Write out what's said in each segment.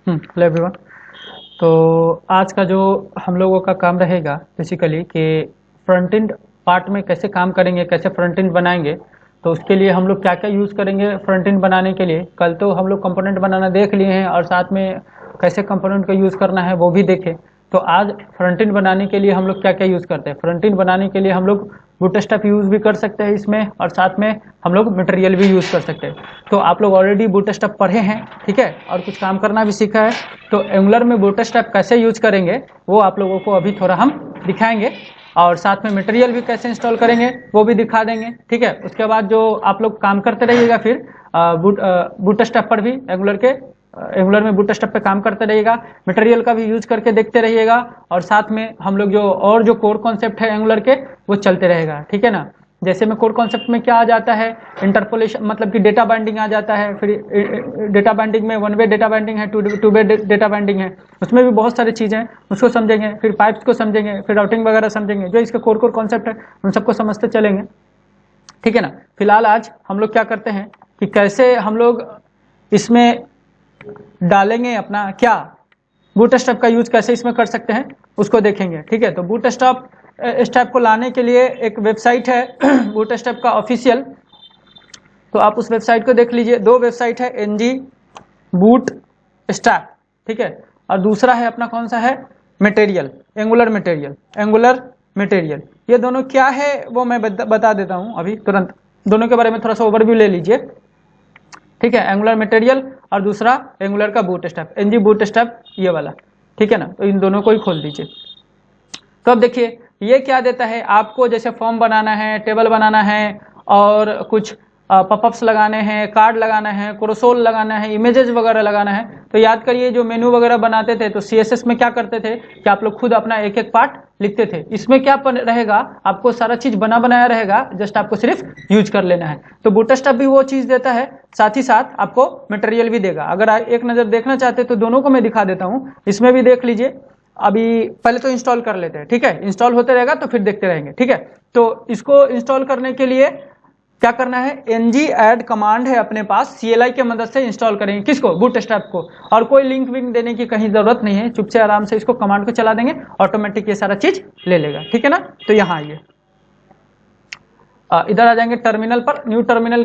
Hello everyone. तो आज का जो हम लोगों का काम रहेगा बेसिकली कि फ्रंट एंड पार्ट में कैसे काम करेंगे, कैसे फ्रंट एंड बनाएंगे। तो उसके लिए हम लोग क्या क्या यूज़ करेंगे फ्रंट एंड बनाने के लिए। कल तो हम लोग कंपोनेंट बनाना देख लिए हैं और साथ में कैसे कंपोनेंट का यूज़ करना है वो भी देखें। तो आज फ्रंट एंड बनाने के लिए हम लोग क्या क्या यूज़ करते हैं। फ्रंट एंड बनाने के लिए हम लोग बूटस्ट्रैप यूज़ भी कर सकते हैं इसमें, और साथ में हम लोग मटेरियल भी यूज़ कर सकते हैं। तो आप लोग ऑलरेडी बूटस्ट्रैप पढ़े हैं, ठीक है, और कुछ काम करना भी सीखा है। तो एंगुलर में बूटस्ट्रैप कैसे यूज करेंगे वो आप लोगों को अभी थोड़ा हम दिखाएंगे, और साथ में मटेरियल भी कैसे इंस्टॉल करेंगे वो भी दिखा देंगे, ठीक है। उसके बाद जो आप लोग काम करते रहिएगा फिर बूटस्ट्रैप पर भी एंगुलर में बूटस्ट्रैप पे काम करते रहिएगा, मटेरियल का भी यूज करके देखते रहिएगा, और साथ में हम लोग जो कोर कॉन्सेप्ट है एंगुलर के वो चलते रहेगा, ठीक है ना। जैसे में कोर कॉन्सेप्ट में क्या आ जाता है, इंटरपोलेशन मतलब कि डेटा बाइंडिंग आ जाता है। फिर डेटा बाइंडिंग में वन वे डेटा बाइंडिंग है, टू वे डेटा बाइंडिंग है, उसमें भी बहुत सारी चीज़ें हैं, उसको समझेंगे। फिर पाइप्स को समझेंगे, फिर राउटिंग वगैरह समझेंगे। जो इसका कोर कॉन्सेप्ट है उन सबको समझते चलेंगे, ठीक है ना। फिलहाल आज हम लोग क्या करते हैं कि कैसे हम लोग इसमें डालेंगे अपना क्या बूटस्ट्रैप का यूज कैसे इसमें कर सकते हैं उसको देखेंगे, ठीक है। तो बूटस्ट्रैप को लाने के लिए एक वेबसाइट है बूटस्ट्रैप का ऑफिशियल, तो आप उस वेबसाइट को देख लीजिए। दो वेबसाइट है, NG बूटस्ट्रैप, ठीक है, और दूसरा है अपना कौन सा है, मटेरियल, एंगुलर मटेरियल। ये दोनों क्या है वो मैं बता देता हूं अभी तुरंत। दोनों के बारे में थोड़ा सा ओवरव्यू ले लीजिए, ठीक है। एंगुलर मटेरियल और दूसरा एंगुलर का बूटस्ट्रैप, NG बूटस्ट्रैप ये वाला, ठीक है ना। तो इन दोनों को ही खोल दीजिए। तो अब देखिए ये क्या देता है आपको, जैसे फॉर्म बनाना है, टेबल बनाना है, और कुछ पॉपअप्स लगाने हैं, कार्ड लगाना है, क्रोसोल लगाना है, इमेजेस वगैरह लगाना है। तो याद करिए जो मेनू वगैरह बनाते थे तो CSS में क्या करते थे कि आप लोग खुद अपना एक एक पार्ट लिखते थे। इसमें क्या रहेगा, आपको सारा चीज बना बनाया रहेगा, जस्ट आपको सिर्फ यूज कर लेना है। तो बूटस्ट्रैप भी वो चीज देता है, साथ ही साथ आपको मटेरियल भी देगा। अगर एक नजर देखना चाहते तो दोनों को मैं दिखा देता हूँ, इसमें भी देख लीजिए। अभी पहले तो इंस्टॉल कर लेते हैं, ठीक है, इंस्टॉल होते रहेगा तो फिर देखते रहेंगे, ठीक है। तो इसको इंस्टॉल करने के लिए क्या करना है, ng add कमांड है अपने पास, CLI के मदद से इंस्टॉल करेंगे किसको, बूटस्ट्रैप को। और कोई लिंक विंक देने की कहीं जरूरत नहीं है, चुप से आराम से इसको कमांड को चला देंगे, ऑटोमेटिक ये सारा चीज ले लेगा, ठीक है ना। तो यहाँ आइए, इधर आ जाएंगे टर्मिनल पर, न्यू टर्मिनल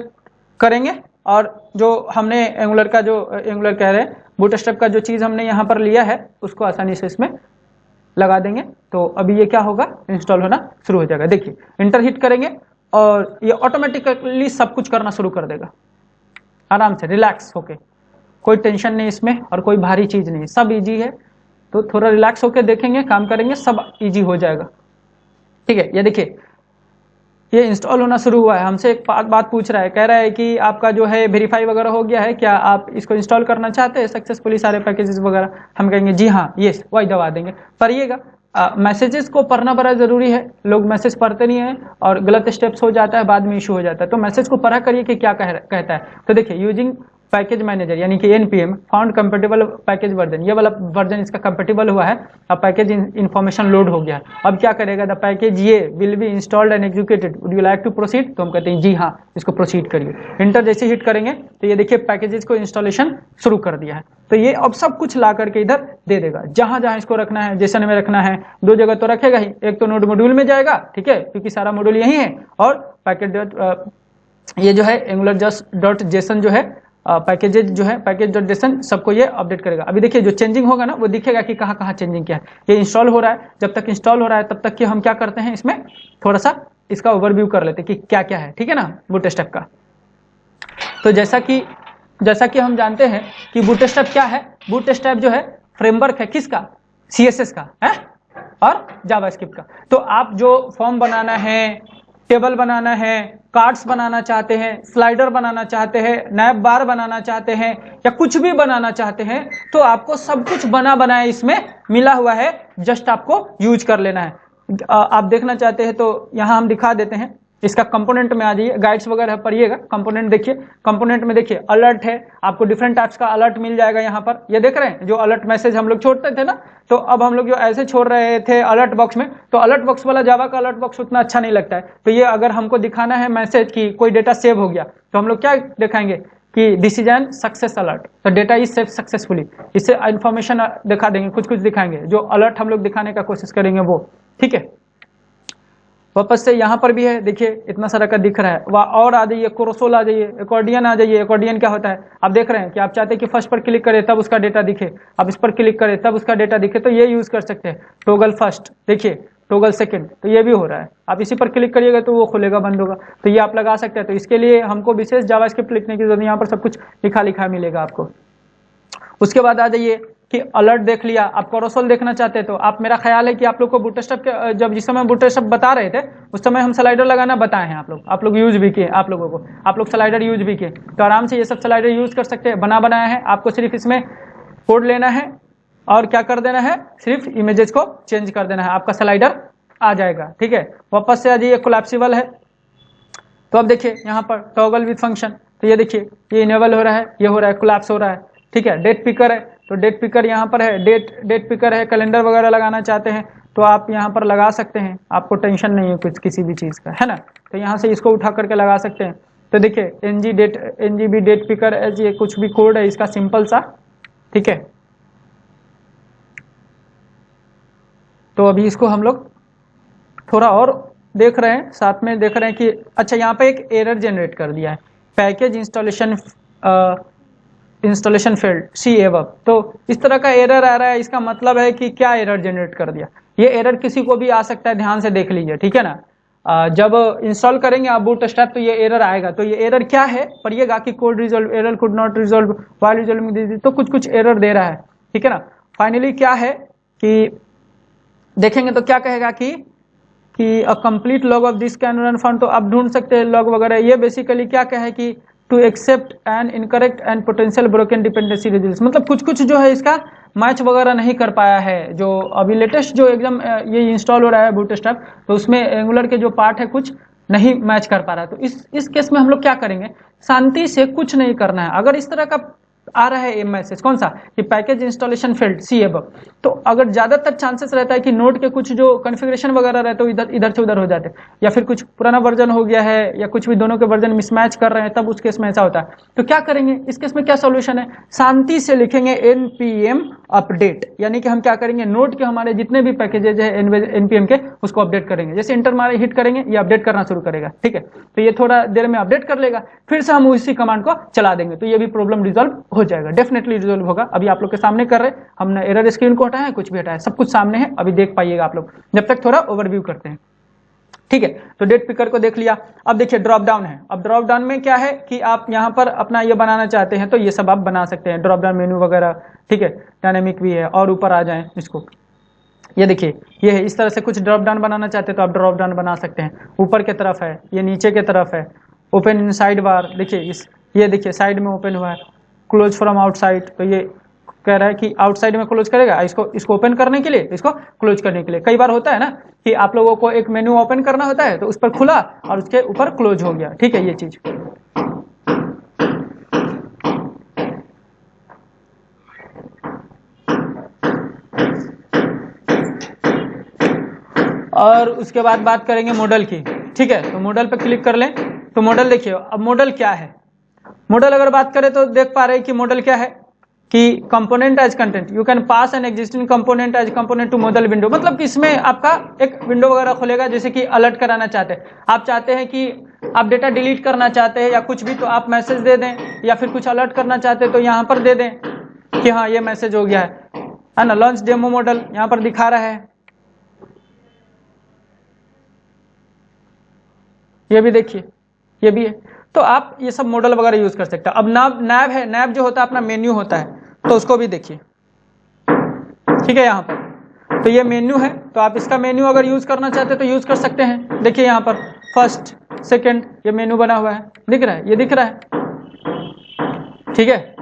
करेंगे, और जो हमने एंगुलर कह रहे हैं बूटस्ट्रैप का जो चीज हमने यहाँ पर लिया है उसको आसानी से इसमें लगा देंगे। तो अभी ये क्या होगा, इंस्टॉल होना शुरू हो जाएगा। देखिए इंटर हिट करेंगे और ये ऑटोमेटिकली सब कुछ करना शुरू कर देगा, आराम से रिलैक्स होके, कोई टेंशन नहीं इसमें और कोई भारी चीज नहीं, सब इजी है। तो थोड़ा रिलैक्स होके देखेंगे, काम करेंगे, सब इजी हो जाएगा, ठीक है। ये देखिए ये इंस्टॉल होना शुरू हुआ है। हमसे एक बात पूछ रहा है, कह रहा है कि आपका जो है वेरीफाई वगैरह हो गया है क्या, आप इसको इंस्टॉल करना चाहते हैं सक्सेसफुली सारे पैकेजेस वगैरह। हम कहेंगे जी हाँ, यस, वही दबा देंगे। पढ़िएगा, मैसेजेस को पढ़ना बड़ा जरूरी है, लोग मैसेज पढ़ते नहीं है और गलत स्टेप्स हो जाता है, बाद में इशू हो जाता है। तो मैसेज को पढ़ा करिए कि क्या कहता है। तो देखिए यूजिंग पैकेज मैनेजर यानी कि NPM found compatible package version, ये वाला वर्जन इसका कंपेटेबल हुआ है। अब पैकेज इन्फॉर्मेशन लोड हो गया है। अब क्या करेगा, द पैकेज ये will be installed and executed, would you like to proceed. तो हम कहते हैं जी हाँ, इसको प्रोसीड करिए। इंटर जैसे हिट करेंगे तो ये देखिए पैकेजेस को इंस्टॉलेशन शुरू कर दिया है। तो ये अब सब कुछ ला करके इधर दे देगा, जहां जहां इसको रखना है, जेसन में रखना है, दो जगह तो रखेगा ही, एक तो नोड मॉड्यूल में जाएगा, ठीक है, क्योंकि सारा मॉड्यूल यही है, और पैकेज ये जो है angular.json जो है पैकेजेज जो है पैकेज.json सबको ये अपडेट करेगा। अभी देखिए जो चेंजिंग होगा ना वो दिखेगा कि कहाँ कहाँ चेंजिंग क्या है। ये इंस्टॉल हो रहा है, जब तक इंस्टॉल हो रहा है तब तक कि हम क्या करते हैं, इसमें थोड़ा सा इसका ओवरव्यू कर लेते हैं कि क्या क्या है, ठीक है ना, बूटस्ट्रैप का। तो जैसा कि हम जानते हैं कि बूटस्ट्रैप क्या है, बूटस्ट्रैप जो है फ्रेमवर्क है किसका, CSS का है और जावास्क्रिप्ट का। तो आप जो फॉर्म बनाना है, टेबल बनाना है, कार्ड्स बनाना चाहते हैं, स्लाइडर बनाना चाहते हैं, नैप बार बनाना चाहते हैं, या कुछ भी बनाना चाहते हैं, तो आपको सब कुछ बना बनाया इसमें मिला हुआ है, जस्ट आपको यूज कर लेना है। आप देखना चाहते हैं तो यहां हम दिखा देते हैं, इसका कंपोनेंट में आ जाइए, गाइड्स वगैरह पढ़िएगा। कंपोनेंट देखिए, कंपोनेंट में देखिए अलर्ट है, आपको डिफरेंट टाइप्स का अलर्ट मिल जाएगा यहाँ पर। ये देख रहे हैं जो अलर्ट मैसेज हम लोग छोड़ते थे ना, तो अब हम लोग जो ऐसे छोड़ रहे थे अलर्ट बॉक्स में, तो अलर्ट बॉक्स वाला जावा का अलर्ट बॉक्स उतना अच्छा नहीं लगता है। तो ये अगर हमको दिखाना है मैसेज कि कोई डेटा सेव हो गया, तो हम लोग क्या दिखाएंगे कि this is an success alert, तो डेटा इज सेव सक्सेसफुली। इससे इन्फॉर्मेशन दिखा देंगे, कुछ कुछ दिखाएंगे, जो अलर्ट हम लोग दिखाने का कोशिश करेंगे वो, ठीक है। वापस से यहाँ पर भी है, देखिए इतना सारा का दिख रहा है। वह और आ जाइए, कोरोसोल आ जाइए, एकॉर्डियन आ जाइए। एकॉर्डियन क्या होता है, आप देख रहे हैं कि आप चाहते हैं कि फर्स्ट पर क्लिक करें तब उसका डेटा दिखे, आप इस पर क्लिक करें तब उसका डेटा दिखे, तो ये यूज कर सकते हैं। टोगल फर्स्ट, देखिए टोगल सेकंड, तो ये भी हो रहा है। आप इसी पर क्लिक करिएगा तो वो खुलेगा, बंद होगा, तो ये आप लगा सकते हैं। तो इसके लिए हमको विशेष जावास्क्रिप्ट लिखने की जरूरत नहीं, यहाँ पर सब कुछ लिखा लिखा मिलेगा आपको। उसके बाद आ जाइए कि अलर्ट देख लिया, आप कोरोसोल देखना चाहते हैं तो आप, मेरा ख्याल है कि आप लोग को बूटस्ट्रैप के जब जिस समय बूटस्ट्रैप बता रहे थे उस समय हम स्लाइडर लगाना बताए हैं, आप लोग यूज भी किए, आप लोगों को, आप लोग स्लाइडर यूज भी किए, तो आराम से ये सब स्लाइडर यूज कर सकते हैं। बनाया है, आपको सिर्फ इसमें कोड लेना है और क्या कर देना है, सिर्फ इमेजेस को चेंज कर देना है, आपका स्लाइडर आ जाएगा, ठीक है। वापस से आ जाइए, कोलैप्सिबल है, तो अब देखिए यहाँ पर टॉगल विद फंक्शन, तो ये देखिए ये इनेबल हो रहा है, ये हो रहा है, कोलैप्स हो रहा है, ठीक है। डेट पिकर है, तो डेट पिकर यहाँ पर है, डेट पिकर है। कैलेंडर वगैरह लगाना चाहते हैं तो आप यहाँ पर लगा सकते हैं, आपको टेंशन नहीं है कुछ किसी भी चीज़ का, है ना। तो यहाँ से इसको उठा करके लगा सकते हैं। तो देखिए एनजीबी डेट पिकर, ये कुछ भी कोड है इसका सिंपल सा, ठीक है। तो अभी इसको हम लोग थोड़ा और देख रहे हैं, साथ में देख रहे हैं कि अच्छा यहाँ पे एक एरर जनरेट कर दिया है, पैकेज इंस्टॉलेशन फेल्ड सी एबव। तो इस तरह का एरर आ रहा है, इसका मतलब है कि क्या एरर जनरेट कर दिया। ये एरर किसी को भी आ सकता है, ध्यान से देख लीजिए, ठीक है ना। जब इंस्टॉल करेंगे आप बूटस्ट्रैप तो ये एरर आएगा। तो ये एरर क्या है, पढ़िएगा कि code resolve, error could not resolve while resolving, तो कुछ एरर दे रहा है, ठीक है ना। फाइनली क्या है कि देखेंगे तो क्या कहेगा कि a complete log of this can run found, तो आप ढूंढ सकते हैं लॉग वगैरह। ये बेसिकली क्या कहे कि to accept an incorrect and potential broken dependency result, मतलब कुछ जो है इसका मैच वगैरह नहीं कर पाया है। जो अभी लेटेस्ट जो एकदम ये इंस्टॉल हो रहा है बूटस्ट्रैप, तो उसमें एंगुलर के जो पार्ट है कुछ नहीं मैच कर पा रहा है। तो इस केस में हम लोग क्या करेंगे, शांति से कुछ नहीं करना है। अगर इस तरह का आ रहा है मैसेज, कौन सा, कि पैकेज इंस्टॉलेशन फेल्ड सी एबव, तो अगर ज्यादातर चांसेस रहता है कि नोड के कुछ जो कॉन्फ़िगरेशन वगैरह रहते हैं इधर से उधर हो जाते हैं, या फिर कुछ पुराना वर्जन हो गया है, या कुछ भी दोनों के वर्जन मिसमैच कर रहे हैं, तब उस केस में ऐसा होता है। तो क्या करेंगे इस केस में, क्या सॉल्यूशन है, शांति से लिखेंगे npm अपडेट, यानी कि हम क्या करेंगे, नोड के हमारे जितने भी पैकेजेज है npm के, उसको अपडेट करेंगे। जैसे इंटर मारे हिट करेंगे, ये अपडेट करना शुरू करेगा, ठीक है। तो ये थोड़ा देर में अपडेट कर लेगा, फिर से हम उसी कमांड को चला देंगे, तो ये भी प्रॉब्लम रिजॉल्व हो जाएगा, डेफिनेटली रिजॉल्व होगा। अभी आप लोग के सामने कर रहे, हमने एरर स्क्रीन को हटाया, कुछ भी हटाया, सब कुछ सामने है, अभी देख पाइएगा आप लोग। जब तक थोड़ा ओवरव्यू करते हैं, ठीक है। तो डेट पिकर को देख लिया। अब देखिए ड्रॉप डाउन है। अब ड्रॉप डाउन में क्या है कि आप यहाँ पर अपना ये बनाना चाहते हैं तो ये सब आप बना सकते हैं, ड्रॉप डाउन मेन्यू वगैरह, ठीक है। डायनामिक भी है, और ऊपर आ जाए इसको, ये देखिए ये है, इस तरह से कुछ ड्रॉप डाउन बनाना चाहते हैं तो आप ड्रॉप डाउन बना सकते हैं। ऊपर की तरफ है, ये नीचे की तरफ है, ओपन इन साइड बार, देखिए ये देखिए साइड में ओपन हुआ है, क्लोज फ्रॉम आउटसाइड, तो ये कह रहा है कि आउटसाइड में क्लोज करेगा, इसको ओपन करने के लिए, इसको क्लोज करने के लिए। कई बार होता है ना कि आप लोगों को एक मेन्यू ओपन करना होता है तो उस पर खुला और उसके ऊपर क्लोज हो गया, ठीक है, ये चीज। और उसके बाद बात करेंगे मॉडल की, ठीक है। तो मॉडल पे क्लिक कर लें, तो मॉडल देखिए, अब मॉडल क्या है। मॉडल अगर बात करें तो देख पा रहे हैं कि मॉडल क्या है कि component as content, you can pass an existing component as component to model window, मतलब कि इसमें आपका एक विंडो वगैरह खुलेगा, जैसे कि अलर्ट कराना चाहते हैं आप, चाहते हैं कि आप डेटा डिलीट करना चाहते हैं या कुछ भी, तो आप मैसेज दे दें, या फिर कुछ अलर्ट करना चाहते हैं तो यहाँ पर दे दें कि हाँ ये मैसेज हो गया है ना। लॉन्च डेमो मॉडल यहाँ पर दिखा रहा है, ये भी देखिए, ये भी है। तो आप ये सब मॉडल वगैरह यूज कर सकते हैं। अब नैब है, नैब जो होता है अपना मेन्यू होता है, तो उसको भी देखिए, ठीक है। यहाँ पर तो ये मेन्यू है, तो आप इसका मेन्यू अगर यूज करना चाहते हैं तो यूज कर सकते हैं। देखिए यहाँ पर फर्स्ट सेकंड ये मेन्यू बना हुआ है, दिख रहा है, ये दिख रहा है, ठीक है।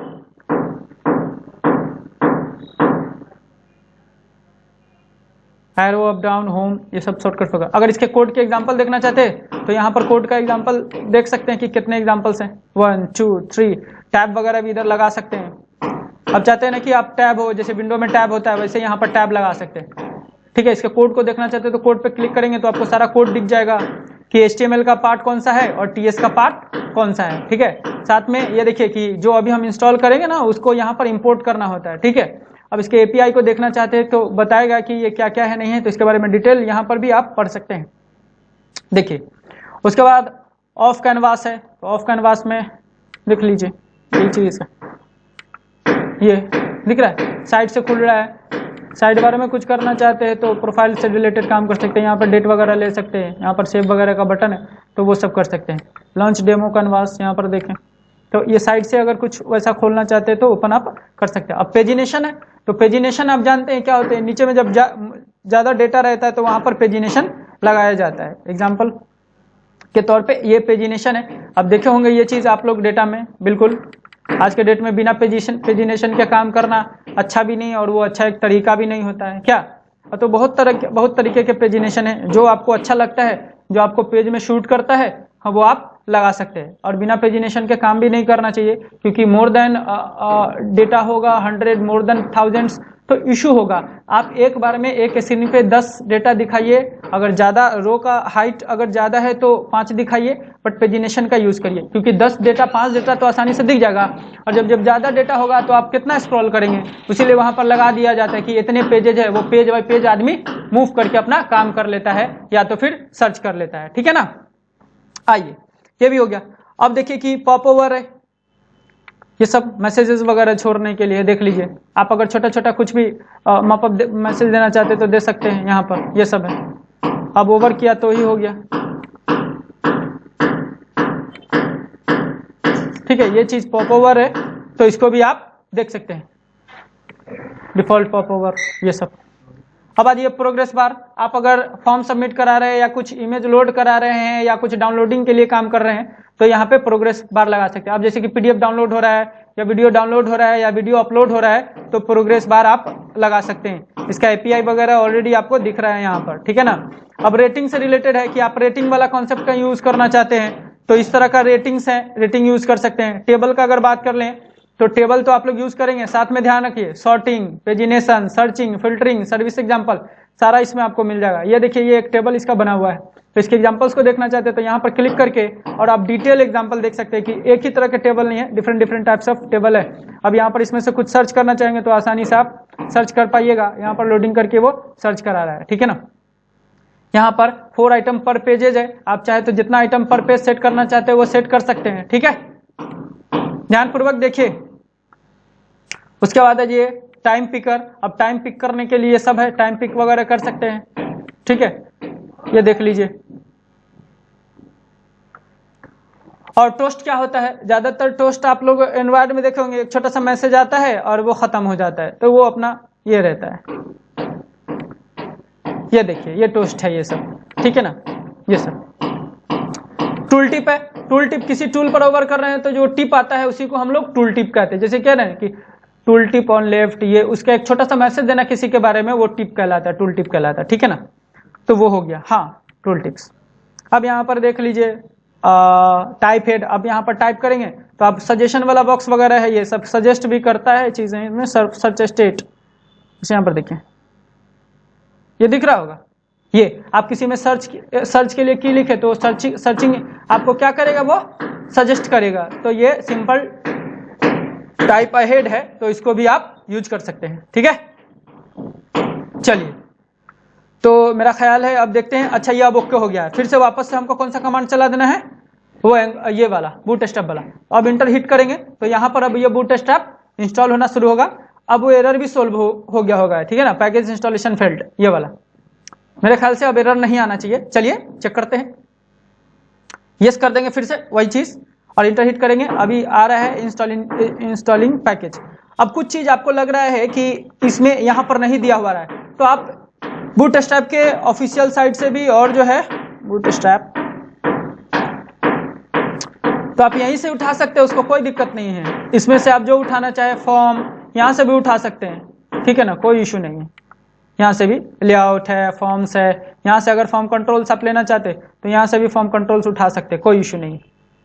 एरो अप डाउन होम, ये सब शॉर्टकट होगा। अगर इसके कोड के एग्जांपल देखना चाहते हैं तो यहाँ पर कोड का एग्जांपल देख सकते हैं कि कितने एग्जांपल्स हैं, 1 2 3। टैब वगैरह भी इधर लगा सकते हैं। अब चाहते हैं ना कि आप टैब हो, जैसे विंडो में टैब होता है वैसे यहाँ पर टैब लगा सकते हैं, ठीक है। इसके कोड को देखना चाहते हैं तो कोड पे क्लिक करेंगे तो आपको सारा कोड दिख जाएगा कि HTML का पार्ट कौन सा है और TS का पार्ट कौन सा है, ठीक है। साथ में ये देखिए कि जो अभी हम इंस्टॉल करेंगे ना उसको यहाँ पर इंपोर्ट करना होता है, ठीक है। अब इसके API को देखना चाहते हैं तो बताएगा कि ये क्या क्या है नहीं है, तो इसके बारे में डिटेल यहाँ पर भी आप पढ़ सकते हैं। देखिए उसके बाद ऑफ कैनवास है, तो ऑफ कैनवास में देख लीजिए यही चीज है, ये दिख रहा है साइड से खुल रहा है। साइड बार में कुछ करना चाहते हैं तो प्रोफाइल से रिलेटेड काम कर सकते हैं, यहाँ पर डेट वगैरह ले सकते हैं, यहाँ पर सेव वगैरह का बटन है तो वो सब कर सकते हैं। लॉन्च डेमो कैनवास यहाँ पर देखें तो ये साइड से अगर कुछ वैसा खोलना चाहते हैं तो ओपन आप कर सकते हैं। अब पेजिनेशन है, तो पेजिनेशन आप जानते हैं क्या होते हैं, नीचे में जब ज़्यादा डेटा रहता है तो वहाँ पर पेजिनेशन लगाया जाता है। एग्जाम्पल के तौर पे ये पेजिनेशन है। अब देखे होंगे ये चीज़ आप लोग डेटा में, बिल्कुल आज के डेट में बिना पेजिनेशन के काम करना अच्छा भी नहीं और वो अच्छा एक तरीका भी नहीं होता है क्या। तो बहुत तरीके के पेजिनेशन है, जो आपको अच्छा लगता है, जो आपको पेज में शूट करता है, वो आप लगा सकते हैं। और बिना पेजिनेशन के काम भी नहीं करना चाहिए, क्योंकि मोर देन डेटा होगा 100, मोर देन थाउजेंड्स, तो इशू होगा। आप एक बार में एक स्क्रीन पे 10 डेटा दिखाइए, अगर ज़्यादा रो का हाइट अगर ज़्यादा है तो 5 दिखाइए, बट पेजिनेशन का यूज़ करिए, क्योंकि 10 डेटा 5 डेटा तो आसानी से दिख जाएगा, और जब ज़्यादा डेटा होगा तो आप कितना स्क्रॉल करेंगे। इसीलिए वहाँ पर लगा दिया जाता है कि इतने पेजेज है, वो पेज बाय पेज आदमी मूव करके अपना काम कर लेता है या तो फिर सर्च कर लेता है, ठीक है ना। आइए ये भी हो गया। अब देखिए कि पॉप ओवर है, ये सब मैसेजेस वगैरह छोड़ने के लिए देख लीजिए। आप अगर छोटा छोटा कुछ भी मॉपअप मैसेज देना चाहते तो दे सकते हैं, यहाँ पर ये सब है। अब ओवर किया तो ही हो गया, ठीक है। ये चीज पॉप ओवर है तो इसको भी आप देख सकते हैं, डिफॉल्ट पॉप ओवर ये सब। अब आइए प्रोग्रेस बार। आप अगर फॉर्म सबमिट करा रहे हैं या कुछ इमेज लोड करा रहे हैं या कुछ डाउनलोडिंग के लिए काम कर रहे हैं तो यहाँ पे प्रोग्रेस बार लगा सकते हैं। आप जैसे कि PDF डाउनलोड हो रहा है या वीडियो डाउनलोड हो रहा है या वीडियो अपलोड हो रहा है तो प्रोग्रेस बार आप लगा सकते हैं। इसका API वगैरह ऑलरेडी आपको दिख रहा है यहाँ पर, ठीक है ना। अब रेटिंग से रिलेटेड है कि आप रेटिंग वाला कॉन्सेप्ट का यूज करना चाहते हैं तो इस तरह का रेटिंग्स है, रेटिंग यूज कर सकते हैं। टेबल का अगर बात कर लें तो टेबल तो आप लोग यूज करेंगे, साथ में ध्यान रखिए sorting, pagination, searching, filtering, service example सारा इसमें आपको मिल जाएगा। ये देखिए ये एक टेबल इसका बना हुआ है, तो इसके एग्जांपल्स को देखना चाहते हैं तो यहाँ पर क्लिक करके और आप डिटेल एग्जांपल देख सकते हैं कि एक ही तरह के टेबल नहीं है, डिफरेंट टाइप्स ऑफ टेबल है। अब यहाँ पर इसमें से कुछ सर्च करना चाहेंगे तो आसानी से आप सर्च कर पाइएगा, यहाँ पर लोडिंग करके वो सर्च करा रहा है, ठीक है ना। यहाँ पर 4 आइटम पर पेजेज है, आप चाहे तो जितना आइटम पर पेज सेट करना चाहते हैं वो सेट कर सकते हैं, ठीक है। ध्यानपूर्वक देखिए। उसके बाद है ये टाइम पिकर। अब टाइम पिक करने के लिए सब है, टाइम पिक वगैरह कर सकते हैं, ठीक है। ये देख लीजिए। और टोस्ट क्या होता है, ज्यादातर टोस्ट आप लोग एनवायरमेंट में देखे होंगे, एक छोटा सा मैसेज आता है और वो खत्म हो जाता है, तो वो अपना ये रहता है। ये देखिए ये टोस्ट है ये सब, ठीक है ना। ये सब टूल टिप है। टूल टिप किसी टूल पर ओवर कर रहे हैं तो जो टिप आता है उसी को हम लोग टूल टिप कहते हैं। जैसे कह रहे हैं कि टूल टिप ऑन लेफ्ट, ये उसका एक छोटा सा मैसेज देना किसी के बारे में, वो टिप कहलाता है, टूल टिप कहलाता है, ठीक है ना। तो वो हो गया हाँ टूल टिप्स। अब यहाँ पर देख लीजिए टाइप हेड। अब यहाँ पर टाइप करेंगे तो आप सजेशन वाला बॉक्स वगैरह है, ये सब सजेस्ट भी करता है चीजें इसमें। सर्च स्टेट इसे यहाँ पर देखें, ये दिख रहा होगा। ये आप किसी में सर्च के लिए की लिखे तो सर्चिंग आपको क्या करेगा, वो सजेस्ट करेगा। तो ये सिंपल टाइप अहेड है, तो इसको भी आप यूज कर सकते हैं, ठीक है। चलिए तो मेरा ख्याल है अब देखते हैं। अच्छा ये अब ओके हो गया है, फिर से वापस से हमको कौन सा कमांड चला देना है, वो ये वाला बूटस्ट्रैप वाला। अब इंटर हिट करेंगे तो यहाँ पर अब ये बूटस्ट्रैप इंस्टॉल होना शुरू होगा। अब वो एरर भी सोल्व हो गया होगा, ठीक है ना। पैकेज इंस्टॉलेशन फेल्ड ये वाला, मेरे ख्याल से अब एरर नहीं आना चाहिए। चलिए चेक करते हैं। यस कर देंगे फिर से वही चीज और इंटर हिट करेंगे। अभी आ रहा है इंस्टॉलिंग पैकेज। अब कुछ चीज आपको लग रहा है कि इसमें यहाँ पर नहीं दिया हुआ है, तो आप बूटस्ट्रैप के ऑफिशियल साइट से भी, और जो है बूटस्ट्रैप, तो आप यहीं से उठा सकते हैं, उसको कोई दिक्कत नहीं है। इसमें से आप जो उठाना चाहे फॉर्म यहाँ से भी उठा सकते हैं, ठीक है ना, कोई इशू नहीं है। यहाँ से भी लेआउट है, फॉर्म्स है, यहाँ से अगर फॉर्म कंट्रोल्स आप लेना चाहते तो यहाँ से भी फॉर्म कंट्रोल्स उठा सकते हैं, कोई इशू नहीं,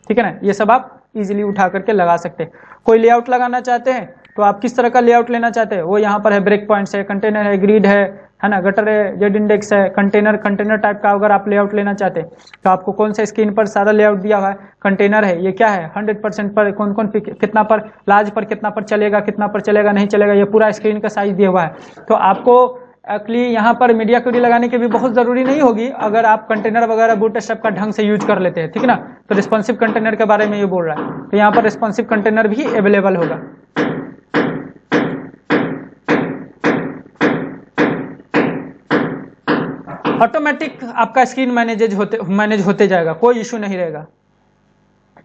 ठीक है ना। ये सब आप इजीली उठा करके लगा सकते हैं। कोई लेआउट लगाना चाहते हैं तो आप किस तरह का लेआउट लेना चाहते हैं, वो यहाँ पर है। ब्रेक पॉइंट्स है, कंटेनर है, ग्रिड है, है ना, गटर है, जेड इंडेक्स है, कंटेनर टाइप का अगर आप लेआउट लेना चाहते हैं तो आपको कौन सा स्क्रीन पर सारा लेआउट दिया हुआ है, कंटेनर है, ये क्या है 100% पर कौन कौन कितना पर लार्ज पर कितना पर चलेगा, कितना पर चलेगा नहीं चलेगा, ये पूरा स्क्रीन का साइज दिया हुआ है। तो आपको एक्चुअली यहाँ पर मीडिया क्वेरी लगाने की भी बहुत जरूरी नहीं होगी अगर आप कंटेनर वगैरह बूटस्ट्रैप का ढंग से यूज कर लेते हैं, ठीक है ना। तो रिस्पॉन्सिव कंटेनर के बारे में ये बोल रहा है, तो यहाँ पर रिस्पॉन्सिव कंटेनर भी अवेलेबल होगा। ऑटोमेटिक आपका स्क्रीन मैनेज होते जाएगा, कोई इश्यू नहीं रहेगा।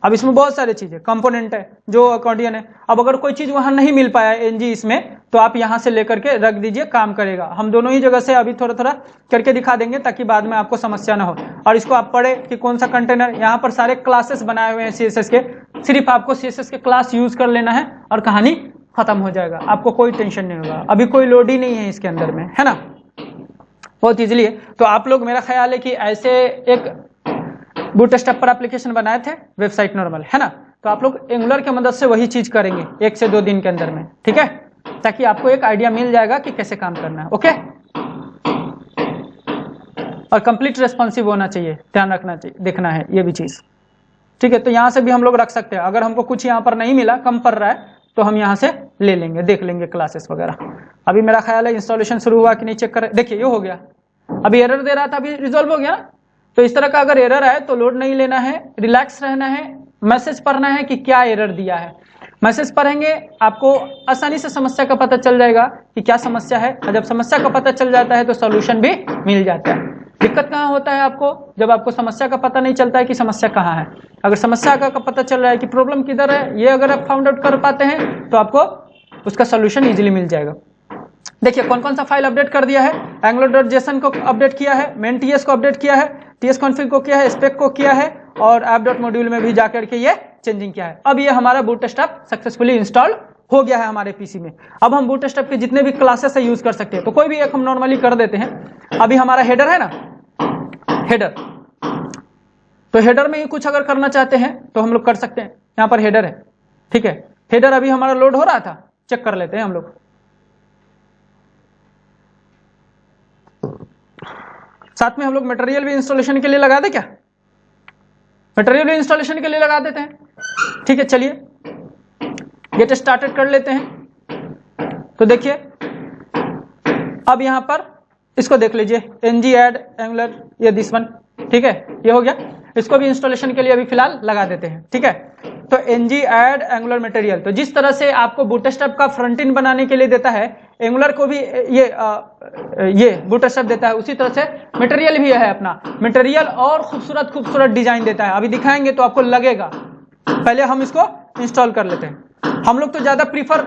अब इसमें बहुत सारी चीजें कंपोनेंट है, जो अकॉर्डियन है। अब अगर कोई चीज वहां नहीं मिल पाया एनजी इसमें, तो आप यहां से लेकर के रख दीजिए, काम करेगा। हम दोनों ही जगह से अभी थोड़ा थोड़ा करके दिखा देंगे ताकि बाद में आपको समस्या ना हो। और इसको आप पढ़े कि कौन सा कंटेनर, यहाँ पर सारे क्लासेस बनाए हुए हैं सीएसएस के, सिर्फ आपको सीएसएस के क्लास यूज कर लेना है और कहानी खत्म हो जाएगा, आपको कोई टेंशन नहीं होगा। अभी कोई लोड ही नहीं है इसके अंदर में, है ना, बहुत इजीली है। तो आप लोग, मेरा ख्याल है कि ऐसे एक बूटस्ट्रैप पर एप्लीकेशन बनाए थे, वेबसाइट नॉर्मल, है ना, तो आप लोग एंगुलर की मदद से वही चीज करेंगे 1 से 2 दिन के अंदर में, ठीक है, ताकि आपको एक आइडिया मिल जाएगा कि कैसे काम करना है। ओके, और कंप्लीट रेस्पॉन्सिव होना चाहिए, ध्यान रखना चाहिए, देखना है ये भी चीज, ठीक है। तो यहां से भी हम लोग रख सकते हैं, अगर हमको कुछ यहाँ पर नहीं मिला, कम पड़ रहा है, तो हम यहाँ से ले लेंगे, देख लेंगे क्लासेस वगैरह। अभी मेरा ख्याल है इंस्टॉलेशन शुरू हुआ कि नहीं चेक कर, देखिए ये हो गया, अभी एरर दे रहा था, अभी रिजॉल्व हो गया। तो इस तरह का अगर एरर आए तो लोड नहीं लेना है, रिलैक्स रहना है, मैसेज पढ़ना है कि क्या एरर दिया है। मैसेज पढ़ेंगे आपको आसानी से समस्या का पता चल जाएगा कि क्या समस्या है, और जब समस्या का पता चल जाता है तो सॉल्यूशन भी मिल जाता है। दिक्कत कहाँ होता है आपको, जब आपको समस्या का पता नहीं चलता है कि समस्या कहाँ है। अगर समस्या का पता चल रहा है कि प्रॉब्लम किधर है, ये अगर आप फाउंड आउट कर पाते हैं तो आपको उसका सोल्यूशन इजीली मिल जाएगा। देखिए कौन कौन सा फाइल अपडेट कर दिया है, एंगुलर.json को अपडेट किया है, मेन टीएस को अपडेट किया है, टीएस कॉन्फ़िग को किया है, स्पेक को किया है, और app.module में भी जाकर के ये चेंजिंग किया है। अब ये हमारा बूटस्ट्रैप सक्सेसफुली इंस्टॉल हो गया है हमारे पीसी में। अब हम बूटस्ट्रैप के जितने भी क्लासेस है यूज कर सकते हैं, तो कोई भी एक हम नॉर्मली कर देते हैं। अभी हमारा हेडर है ना, हेडर, तो हेडर में ही कुछ अगर करना चाहते हैं तो हम लोग कर सकते हैं। यहाँ पर हेडर है, ठीक है, हेडर अभी हमारा लोड हो रहा था, चेक कर लेते हैं हम लोग। साथ में हम लोग मटेरियल भी इंस्टॉलेशन के लिए लगा दे क्या, मटेरियल भी इंस्टॉलेशन के लिए लगा देते हैं, ठीक है। चलिए गेट स्टार्टेड कर लेते हैं। तो देखिए अब यहां पर इसको देख लीजिए, ng add angular, ये दिस वन, ठीक है, ये हो गया। इसको भी इंस्टॉलेशन के लिए अभी फिलहाल लगा देते हैं, ठीक है। तो ng add angular material, तो जिस तरह से आपको बूटस्ट्रैप का फ्रंट एंड बनाने के लिए देता है, एंगुलर को भी ये बूटस्ट्रैप देता है, उसी तरह से मटेरियल भी है अपना। मटेरियल और खूबसूरत डिजाइन देता है, अभी दिखाएंगे तो आपको लगेगा। पहले हम इसको इंस्टॉल कर लेते हैं। हम लोग तो ज्यादा प्रीफर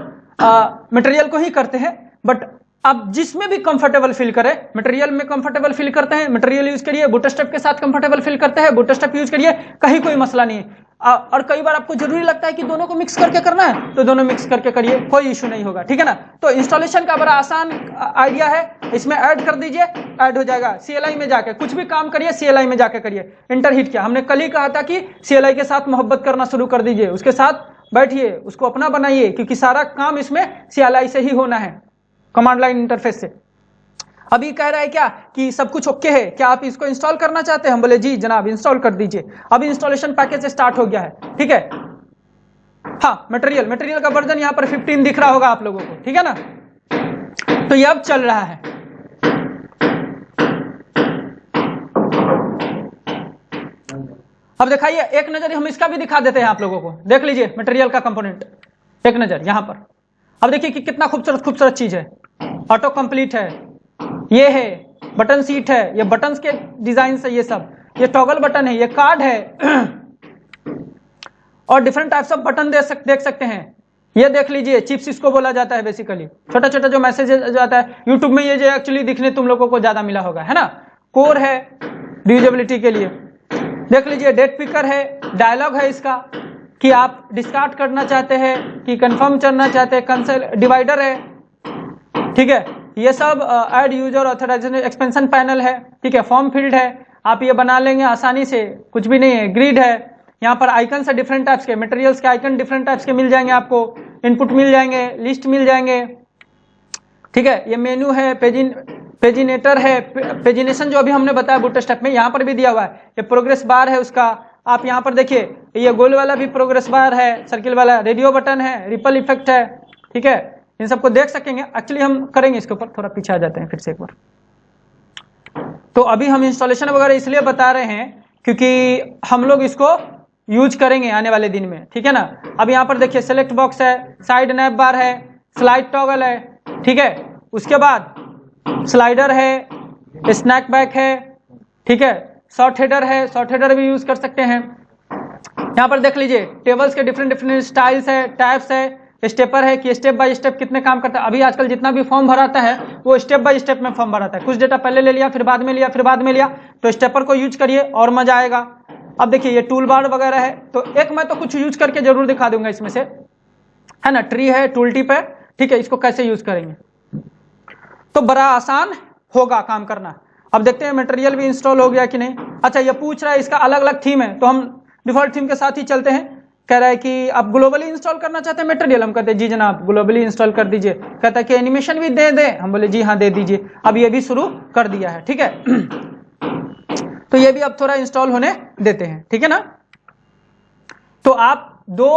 मटेरियल को ही करते हैं, बट आप जिसमें भी कंफर्टेबल फील करें, मटेरियल में कंफर्टेबल फील करते हैं मटेरियल यूज करिए, बूटस्ट्रैप के साथ कंफर्टेबल फील करते हैं बूटस्ट्रैप यूज करिए, कहीं कोई मसला नहीं है। और कई बार आपको जरूरी लगता है कि दोनों को मिक्स करके करना है, तो दोनों मिक्स करके करिए, कोई इशू नहीं होगा, ठीक है ना। तो इंस्टॉलेशन का बड़ा आसान आइडिया है, इसमें ऐड कर दीजिए, ऐड हो जाएगा। CLI में जाके कुछ भी काम करिए, CLI में जाके करिए। इंटर हिट किया, हमने कल ही कहा था कि CLI के साथ मोहब्बत करना शुरू कर दीजिए, उसके साथ बैठिए, उसको अपना बनाइए, क्योंकि सारा काम इसमें CLI से ही होना है, कमांड लाइन इंटरफेस से। अभी कह रहा है क्या कि सब कुछ ओके है, क्या आप इसको इंस्टॉल करना चाहते हैं, हम बोले जी जनाब इंस्टॉल कर दीजिए। अभी इंस्टॉलेशन पैकेज स्टार्ट हो गया है, ठीक है। हाँ, मटेरियल का वर्जन यहाँ पर 15 दिख रहा होगा आप लोगों को, ठीक है ना। तो ये अब चल रहा है। अब दिखाइए, एक नजर हम इसका भी दिखा देते हैं आप लोगों को, देख लीजिए मटेरियल का कंपोनेंट, एक नजर यहाँ पर। अब देखिए कि कितना खूबसूरत चीज है, ऑटो कंप्लीट है, ये है बटन सीट है, ये बटन्स के डिजाइन से, ये सब, ये टॉगल बटन है, ये कार्ड है, और डिफरेंट टाइप्स ऑफ बटन देख सकते हैं। ये देख लीजिए, चिप्स इसको बोला जाता है बेसिकली, छोटा छोटा जो मैसेज जाता है। यूट्यूब में ये जो एक्चुअली दिखने तुम लोगों को ज्यादा मिला होगा, है ना। कोर है रीयूजेबिलिटी के लिए, देख लीजिए, डेट पिकर है, डायलॉग है इसका कि आप डिस्कार्ड करना चाहते हैं कि कंफर्म करना चाहते हैं, कंसेल डिवाइडर है, ठीक है। ये सब add user authorisation expansion panel है, ठीक है। फॉर्म फील्ड है, आप ये बना लेंगे आसानी से, कुछ भी नहीं है। ग्रिड है, यहाँ पर आइकन है डिफरेंट टाइप्स के, मटेरियल्स के आइकन डिफरेंट टाइप्स के मिल जाएंगे आपको, इनपुट मिल जाएंगे, लिस्ट मिल जाएंगे, ठीक है। ये मेनू है, पेज इन पेजिनेटर है, पेजिनेशन जो अभी हमने बताया बूटस्ट्रैप में, यहाँ पर भी दिया हुआ है। ये प्रोग्रेस बार है उसका, आप यहाँ पर देखिए ये गोल वाला भी प्रोग्रेस बार है, सर्किल वाला रेडियो बटन है, रिपल इफेक्ट है, ठीक है, इन सबको देख सकेंगे। एक्चुअली हम करेंगे इसके ऊपर, थोड़ा पीछे आ जाते हैं फिर से एक बार। तो अभी हम इंस्टॉलेशन वगैरह इसलिए बता रहे हैं क्योंकि हम लोग इसको यूज करेंगे आने वाले दिन में, ठीक है ना। अब यहाँ पर देखिए सेलेक्ट बॉक्स है, साइड नैप बार है, स्लाइड टॉगल है, ठीक है, उसके बाद स्लाइडर है, स्नैक बैक है, ठीक है, शॉर्ट हेडर है, शॉर्ट हेडर भी यूज कर सकते हैं। यहाँ पर देख लीजिए टेबल्स के डिफरेंट डिफरेंट स्टाइल्स है, टाइप्स है, स्टेपर है कि स्टेप बाय स्टेप कितने काम करता है। अभी आजकल जितना भी फॉर्म भराता है वो स्टेप बाय स्टेप में फॉर्म भराता है, कुछ डेटा पहले ले लिया फिर बाद में लिया फिर बाद में लिया, तो स्टेपर को यूज करिए और मजा आएगा। अब देखिए ये टूल बार वगैरह है, तो एक मैं तो कुछ यूज करके जरूर दिखा दूंगा इसमें से, है ना। ट्री है, टूल टिप है, ठीक है, इसको कैसे यूज करेंगे तो बड़ा आसान होगा काम करना। अब देखते हैं मटेरियल भी इंस्टॉल हो गया कि नहीं। अच्छा ये पूछ रहा है इसका अलग अलग थीम है, तो हम डिफॉल्ट थीम के साथ ही चलते हैं। कह रहा है कि आप ग्लोबली इंस्टॉल करना चाहते हैं मटेरियल, हम कहते हैं जी जनाब ग्लोबली इंस्टॉल कर दीजिए। कहता है कि एनिमेशन भी दे दे, हम बोले जी हाँ दे दीजिए। अब ये भी शुरू कर दिया है, ठीक है। तो ये भी अब थोड़ा इंस्टॉल होने देते हैं, ठीक है ना। तो आप दो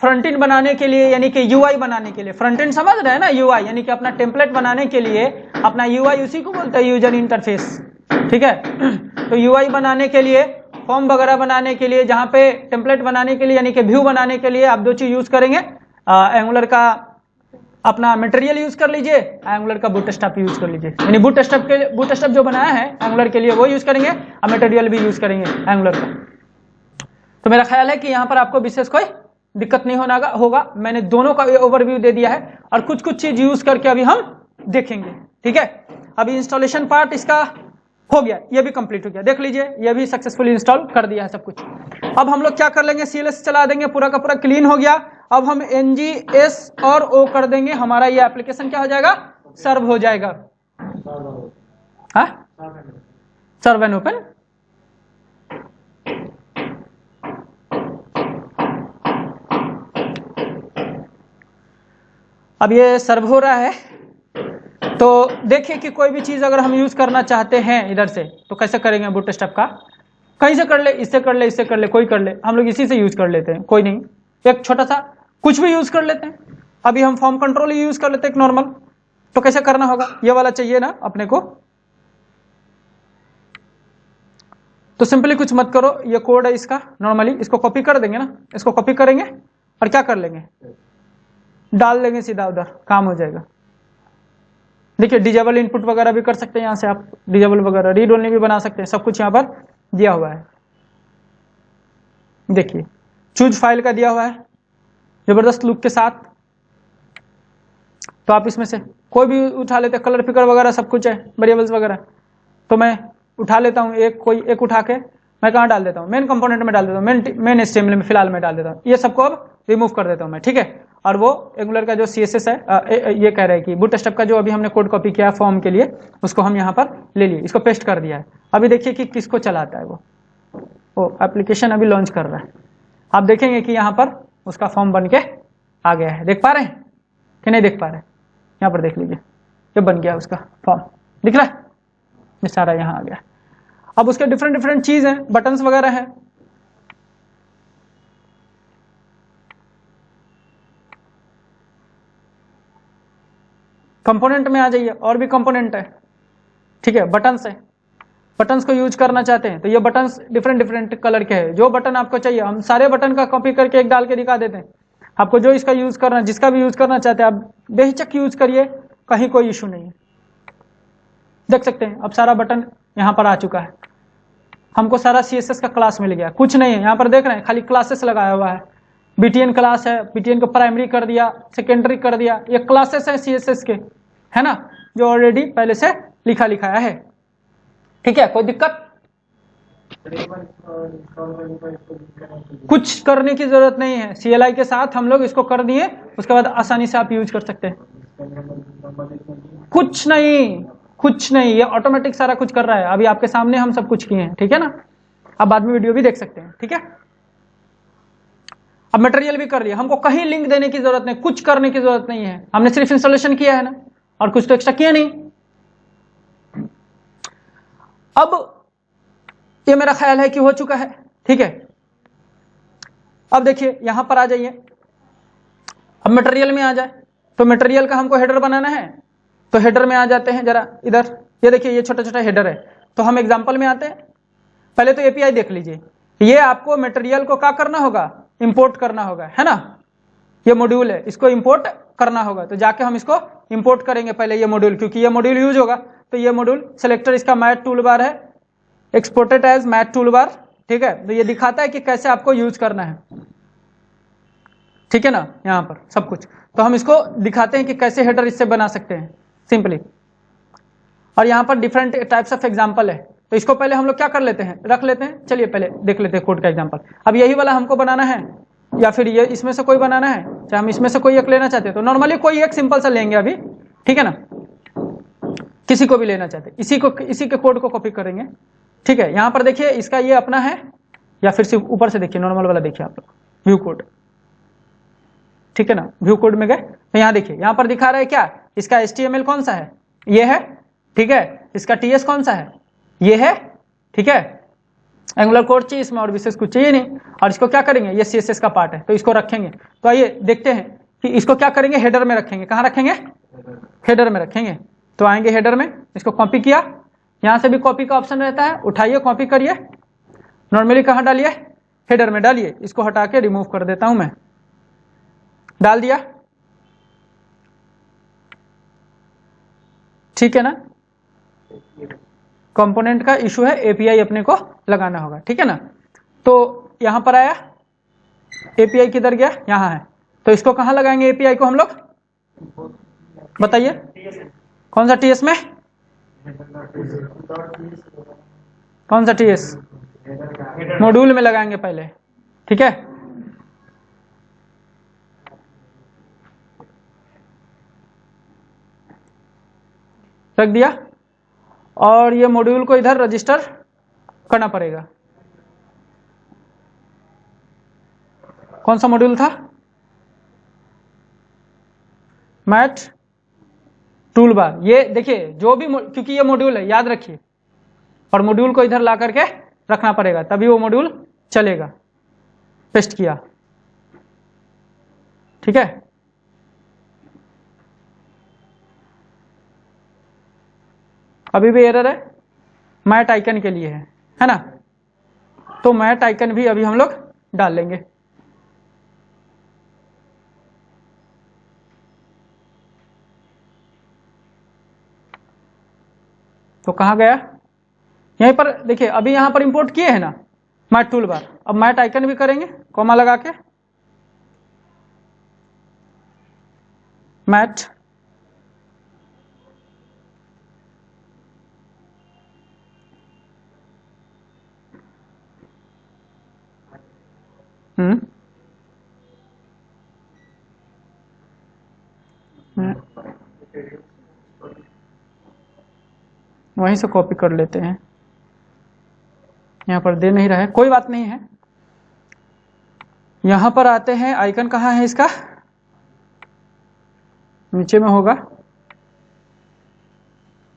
फ्रंट एंड बनाने के लिए यानी कि यूआई बनाने के लिए, फ्रंट एंड समझ रहे हैं ना, यूआई यानी कि अपना टेम्पलेट बनाने के लिए, अपना यूआई उसी को बोलते हैं यूजर इंटरफेस, ठीक है। तो यूआई बनाने के लिए, फॉर्म वगैरह बनाने के लिए, जहां पे टेम्पलेट बनाने के लिए यानी कि व्यू बनाने के लिए आप दो चीज यूज करेंगे, एंगुलर का अपना मटेरियल यूज कर लीजिए, एंगुलर का बूटस्ट्रैप यूज कर लीजिए। यानी बूटस्ट्रैप जो बनाया है एंगुलर के लिए वो यूज करेंगे और मटेरियल भी यूज करेंगे एंगुलर का। तो मेरा ख्याल है कि यहाँ पर आपको विशेष कोई दिक्कत नहीं होगा। मैंने दोनों का ओवरव्यू दे दिया है और कुछ कुछ चीज यूज करके अभी हम देखेंगे, ठीक है। अभी इंस्टॉलेशन पार्ट इसका हो गया, ये भी कंप्लीट हो गया, देख लीजिए ये भी सक्सेसफुली इंस्टॉल कर दिया है सब कुछ। अब हम लोग क्या कर लेंगे, CLS चला देंगे, पूरा का पूरा क्लीन हो गया। अब हम NGS और O कर देंगे, हमारा ये एप्लीकेशन क्या हो जाएगा, सर्व हो जाएगा। Serve and open. अब ये सर्व हो रहा है, तो देखिए कि कोई भी चीज अगर हम यूज करना चाहते हैं इधर से तो कैसे करेंगे। बूटस्ट्रैप का कहीं से कर ले, इससे कर ले, इससे कर ले, कोई कर ले, हम लोग इसी से यूज कर लेते हैं, कोई नहीं, एक छोटा सा कुछ भी यूज कर लेते हैं। अभी हम फॉर्म कंट्रोल ही यूज कर लेते हैं नॉर्मल। तो कैसे करना होगा, ये वाला चाहिए ना अपने को। तो सिंपली कुछ मत करो, ये कोड है इसका, नॉर्मली इसको कॉपी कर देंगे ना, इसको कॉपी करेंगे और क्या कर लेंगे, डाल देंगे सीधा उधर, काम हो जाएगा। देखिए डिजेबल इनपुट वगैरह भी कर सकते हैं, यहाँ से आप डिजेबल वगैरह रीड ओनली भी बना सकते हैं, सब कुछ यहाँ पर दिया हुआ है। देखिए चूज फाइल का दिया हुआ है जबरदस्त लुक के साथ। तो आप इसमें से कोई भी उठा लेते हैं, कलर पिकर वगैरह सब कुछ है, वेरिएबल्स वगैरह। तो मैं उठा लेता हूँ कोई एक उठा के मैं कहाँ डाल देता हूँ, मेन कंपोनेंट में डाल देता हूँ, मेन HTML में फिलहाल मैं डाल देता हूँ। ये सबको अब रिमूव कर देता हूँ मैं, ठीक है। और वो एंगुलर का जो CSS है, ये कह रहा है कि बूटस्ट्रैप का जो अभी हमने कोड कॉपी किया है फॉर्म के लिए, उसको हम यहाँ पर ले लिए, इसको पेस्ट कर दिया है। अभी देखिए कि किसको चलाता है वो एप्लीकेशन अभी लॉन्च कर रहा है। आप देखेंगे कि यहाँ पर उसका फॉर्म बन के आ गया है, देख पा रहे हैं कि नहीं देख पा रहे हैं, यहाँ पर देख लीजिए ये बन गया उसका फॉर्म, दिख रहा है, ये सारा यहाँ आ गया। अब उसके डिफरेंट डिफरेंट चीज हैं, बटन्स वगैरह है। कंपोनेंट में आ जाइए, और भी कंपोनेंट है, ठीक है। बटन्स है, बटन्स को यूज करना चाहते हैं तो ये बटन्स डिफरेंट डिफरेंट कलर के हैं। जो बटन आपको चाहिए हम सारे बटन का कॉपी करके एक डाल के दिखा देते हैं आपको। जो इसका यूज करना, जिसका भी यूज करना चाहते हैं आप बेहिचक यूज करिए, कहीं कोई इशू नहीं है। देख सकते हैं अब सारा बटन यहाँ पर आ चुका है, हमको सारा CSS का क्लास मिल गया, कुछ नहीं है यहाँ पर देख रहे हैं, खाली क्लासेस लगाया हुआ है। BTN क्लास है, BTN को प्राइमरी कर दिया, सेकेंडरी कर दिया, ये क्लासेस है CSS के, है ना, जो ऑलरेडी पहले से लिखाया है, ठीक है। कोई दिक्कत, कुछ करने की जरूरत नहीं है, CLI के साथ हम लोग इसको कर दिए, उसके बाद आसानी से आप यूज कर सकते हैं। कुछ नहीं, ये ऑटोमेटिक सारा कुछ कर रहा है। अभी आपके सामने हम सब कुछ किए हैं, ठीक है ना। अब बाद में वीडियो भी देख सकते हैं, ठीक है। अब मटेरियल भी कर लिया, हमको कहीं लिंक देने की जरूरत नहीं, कुछ करने की जरूरत नहीं है, हमने सिर्फ इंस्टॉलेशन किया है ना, और कुछ तो एक्स्ट्रा किया नहीं, अब ये मेरा ख्याल है कि हो चुका है, ठीक है। अब देखिए यहां पर आ जाइए, अब मटेरियल में आ जाए, तो मटेरियल का हमको हेडर बनाना है, तो हेडर में आ जाते हैं जरा इधर। ये देखिए ये छोटा छोटा हेडर है, तो हम एग्जांपल में आते हैं। पहले तो एपीआई देख लीजिए, ये आपको मटेरियल को क्या करना होगा, इंपोर्ट करना होगा, है ना। ये मॉड्यूल है, इसको इंपोर्ट करना होगा, तो जाके हम इसको इंपोर्ट करेंगे पहले ये मॉड्यूल, क्योंकि ये मॉड्यूल यूज होगा। तो ये मॉड्यूल सेलेक्टर इसका मैट टूल बार है, exported as mat tool bar, ठीक है। तो ये दिखाता है कि कैसे आपको यूज करना है, ठीक है ना, यहाँ पर सब कुछ। तो हम इसको दिखाते हैं कि कैसे हेडर इससे बना सकते हैं सिंपली। और यहाँ पर डिफरेंट टाइप्स ऑफ एग्जाम्पल है, तो इसको पहले हम लोग क्या कर लेते हैं, रख लेते हैं। चलिए पहले देख लेते हैं कोड का एग्जाम्पल। अब यही वाला हमको बनाना है, या फिर ये इसमें से कोई बनाना है, चाहे हम इसमें से कोई एक लेना चाहते हैं, तो नॉर्मली कोई एक सिंपल सा लेंगे अभी, ठीक है ना। किसी को भी लेना चाहते, इसी के कोड को कॉपी करेंगे, ठीक है। यहाँ पर देखिए इसका ये अपना है, या फिर सिर्फ ऊपर से देखिए नॉर्मल वाला देखिए आप लोग, व्यू कोड, ठीक है ना। व्यू कोड में गए तो यहाँ देखिए, यहाँ पर दिखा रहा है क्या, इसका HTML कौन सा है, ये है, ठीक है। इसका TS कौन सा है, ये है, ठीक है। एंगुलर कोड चाहिए इसमें, और विशेष कुछ चाहिए नहीं। और इसको क्या करेंगे, ये CSS का पार्ट है, तो इसको रखेंगे। तो आइए देखते हैं कि इसको क्या करेंगे, हेडर में रखेंगे। कहाँ रखेंगे, हेडर में रखेंगे। तो आएंगे हेडर में, इसको कॉपी किया, यहाँ से भी कॉपी का ऑप्शन रहता है, उठाइए कॉपी करिए, नॉर्मली कहाँ डालिए, हेडर में डालिए। इसको हटा के रिमूव कर देता हूं मैं, डाल दिया, ठीक है ना। कंपोनेंट का इशू है, एपीआई अपने को लगाना होगा, ठीक है ना। तो यहां पर आया, एपीआई किधर गया, यहां है, तो इसको कहां लगाएंगे एपीआई को हम लोग, बताइए कौन सा टीएस में, कौन सा टीएस, मॉड्यूल में लगाएंगे पहले, ठीक है। रख दिया, और ये मॉड्यूल को इधर रजिस्टर करना पड़ेगा। कौन सा मॉड्यूल था, मैट टूल बार। ये देखिए जो भी, क्योंकि ये मॉड्यूल है याद रखिए, और मॉड्यूल को इधर ला करके रखना पड़ेगा, तभी वो मॉड्यूल चलेगा। पेस्ट किया, ठीक है। अभी भी एरर है, मैट आइकन के लिए है ना। तो मैट आइकन भी अभी हम लोग डाल लेंगे। तो कहाँ गया, यहीं पर देखिए, अभी यहां पर इंपोर्ट किए हैं ना मैट टूल बार। अब मैट आइकन भी करेंगे, कॉमा लगा के, मैट वहीं से कॉपी कर लेते हैं, यहां पर दे नहीं रहा है, कोई बात नहीं है। यहां पर आते हैं, आइकन कहाँ है इसका, नीचे में होगा,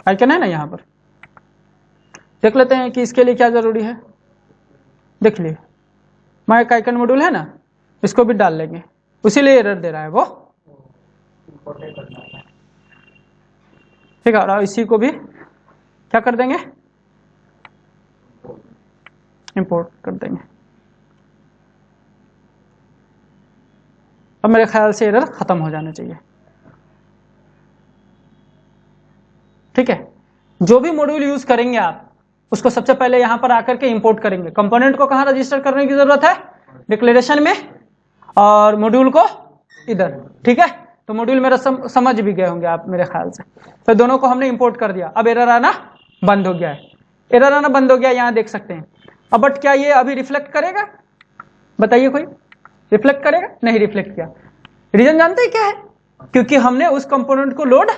आइकन है ना यहाँ पर। देख लेते हैं कि इसके लिए क्या जरूरी है, देख लिए, माइक आइकन मॉड्यूल है ना, इसको भी डाल लेंगे, उसी लिए एरर दे रहा है वो, ठीक है। और इसी को भी क्या कर देंगे, इंपोर्ट कर देंगे। अब मेरे ख्याल से एरर खत्म हो जाना चाहिए, ठीक है। जो भी मॉड्यूल यूज करेंगे आप, उसको सबसे पहले यहां पर आकर के इंपोर्ट करेंगे। कंपोनेंट को कहां रजिस्टर करने की जरूरत है, डिक्लेरेशन में, और मॉड्यूल को इधर, ठीक है। तो मॉड्यूल मेरा समझ भी गए होंगे आप मेरे ख्याल से। तो दोनों को हमने इंपोर्ट कर दिया, अब एरर आना बंद हो गया है, एरर आना बंद हो गया, यहां देख सकते हैं। अब बट क्या ये अभी रिफ्लेक्ट करेगा, बताइए कोई, रिफ्लेक्ट करेगा, नहीं रिफ्लेक्ट किया। रीजन जानते हैं क्या है, क्योंकि हमने उस कंपोनेंट को लोड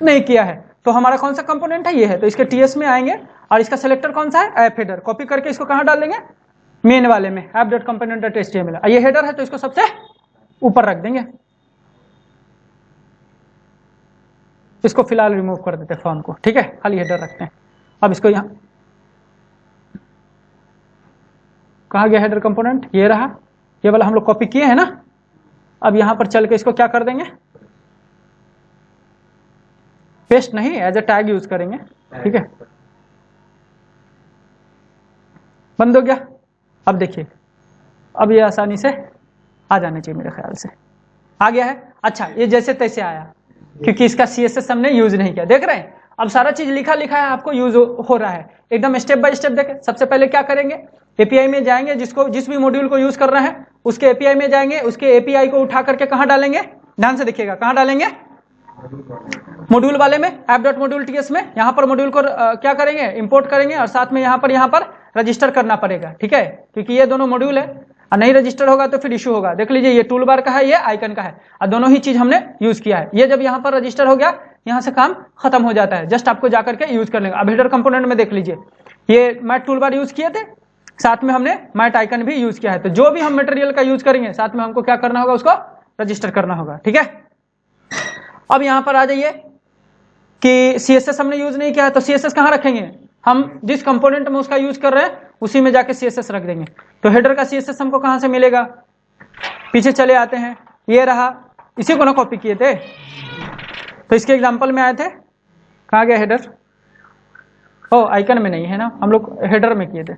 नहीं किया है। तो हमारा कौन सा कंपोनेंट है, ये है, तो इसके टीएस में आएंगे, और इसका सेलेक्टर कौन सा है, ऐप हेडर। कॉपी करके इसको कहां डाल देंगे, मेन वाले में, app.component.html। ये हेडर है तो इसको सबसे ऊपर रख देंगे। इसको फिलहाल रिमूव कर देते हैं फॉर्म को, ठीक है, खाली हेडर रखते हैं। अब इसको यहाँ कहाँ गया हेडर कंपोनेंट, ये रहा, ये वाला हम लोग कॉपी किए हैं ना। अब यहां पर चल के इसको क्या कर देंगे, पेस्ट नहीं, एज ए टैग यूज करेंगे, ठीक है। बंद हो गया। अब देखिए, अब ये आसानी से आ जाना चाहिए, मेरे ख्याल से आ गया है। अच्छा, ये जैसे तैसे आया, क्योंकि इसका CSS हमने यूज नहीं किया, देख रहे हैं। अब सारा चीज लिखा लिखा है, आपको यूज हो रहा है एकदम स्टेप बाय स्टेप। देखें, सबसे पहले क्या करेंगे, API में जाएंगे, जिस भी मॉड्यूल को यूज करना है उसके API में जाएंगे, उसके API को उठा करके कहां डालेंगे, ध्यान से देखिएगा, कहां डालेंगे, मॉड्यूल वाले में, app.module.ts में। यहां पर मॉड्यूल को क्या करेंगे, इंपोर्ट करेंगे, और साथ में यहां पर रजिस्टर करना पड़ेगा, ठीक है, क्योंकि ये दोनों मॉड्यूल है, और नहीं रजिस्टर होगा तो फिर इश्यू होगा। देख लीजिए, ये टूल बार का है, ये आइकन का है, और दोनों ही चीज हमने यूज किया है। ये जब यहाँ पर रजिस्टर हो गया, यहाँ से काम खत्म हो जाता है, जस्ट आपको जाकर के यूज कर लेंगे। अब हेडर कंपोनेंट में देख लीजिए, ये मैट टूल बार यूज किए थे, साथ में हमने मैट आइकन भी यूज किया है। तो जो भी हम मटेरियल का यूज करेंगे, साथ में हमको क्या करना होगा, उसको रजिस्टर करना होगा, ठीक है। अब यहाँ पर आ जाइए कि CSS हमने यूज नहीं किया है, तो CSS कहाँ रखेंगे, हम जिस कंपोनेंट में उसका यूज कर रहे हैं उसी में जाके CSS रख देंगे। तो हेडर का CSS हमको कहां से मिलेगा, पीछे चले आते हैं, ये रहा, इसी को ना कॉपी किए थे, तो इसके एग्जांपल में आए थे, कहाँ गया हेडर, ओ आइकन में नहीं है ना, हम लोग हेडर में किए थे,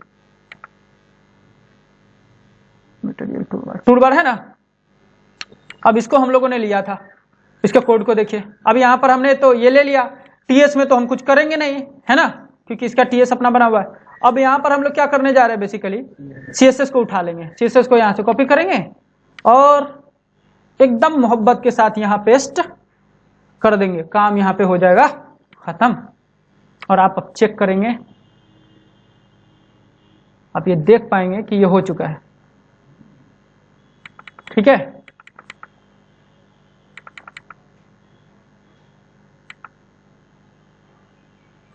मटेरियल टूल बार है ना। अब इसको हम लोगों ने लिया था, इसके कोड को देखिए। अब यहाँ पर हमने तो ये ले लिया, TS में तो हम कुछ करेंगे नहीं, है ना, क्योंकि इसका TS अपना बना हुआ है। अब यहाँ पर हम लोग क्या करने जा रहे हैं, बेसिकली CSS को उठा लेंगे, CSS को यहाँ से कॉपी करेंगे और एकदम मोहब्बत के साथ यहाँ पेस्ट कर देंगे, काम यहाँ पे हो जाएगा खत्म। और आप अब चेक करेंगे, आप ये देख पाएंगे कि ये हो चुका है, ठीक है।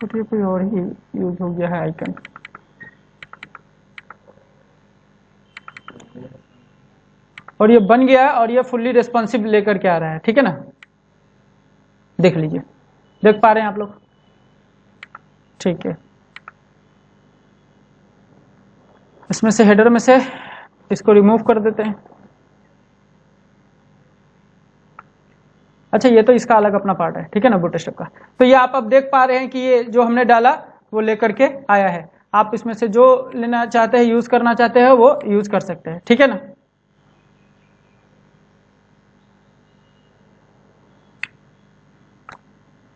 तो ये कोई और ही यूज हो गया है आइकन, और ये बन गया है, और ये फुल्ली रिस्पॉन्सिव लेकर के आ रहा है, ठीक है ना। देख लीजिए, देख पा रहे हैं आप लोग, ठीक है। इसमें से हेडर में से इसको रिमूव कर देते हैं। अच्छा, ये तो इसका अलग अपना पार्ट है, ठीक है ना, बूटस्ट्रैप का। तो ये आप अब देख पा रहे हैं कि ये जो हमने डाला वो लेकर के आया है। आप इसमें से जो लेना चाहते हैं, यूज करना चाहते हैं, वो यूज कर सकते हैं, ठीक है ना।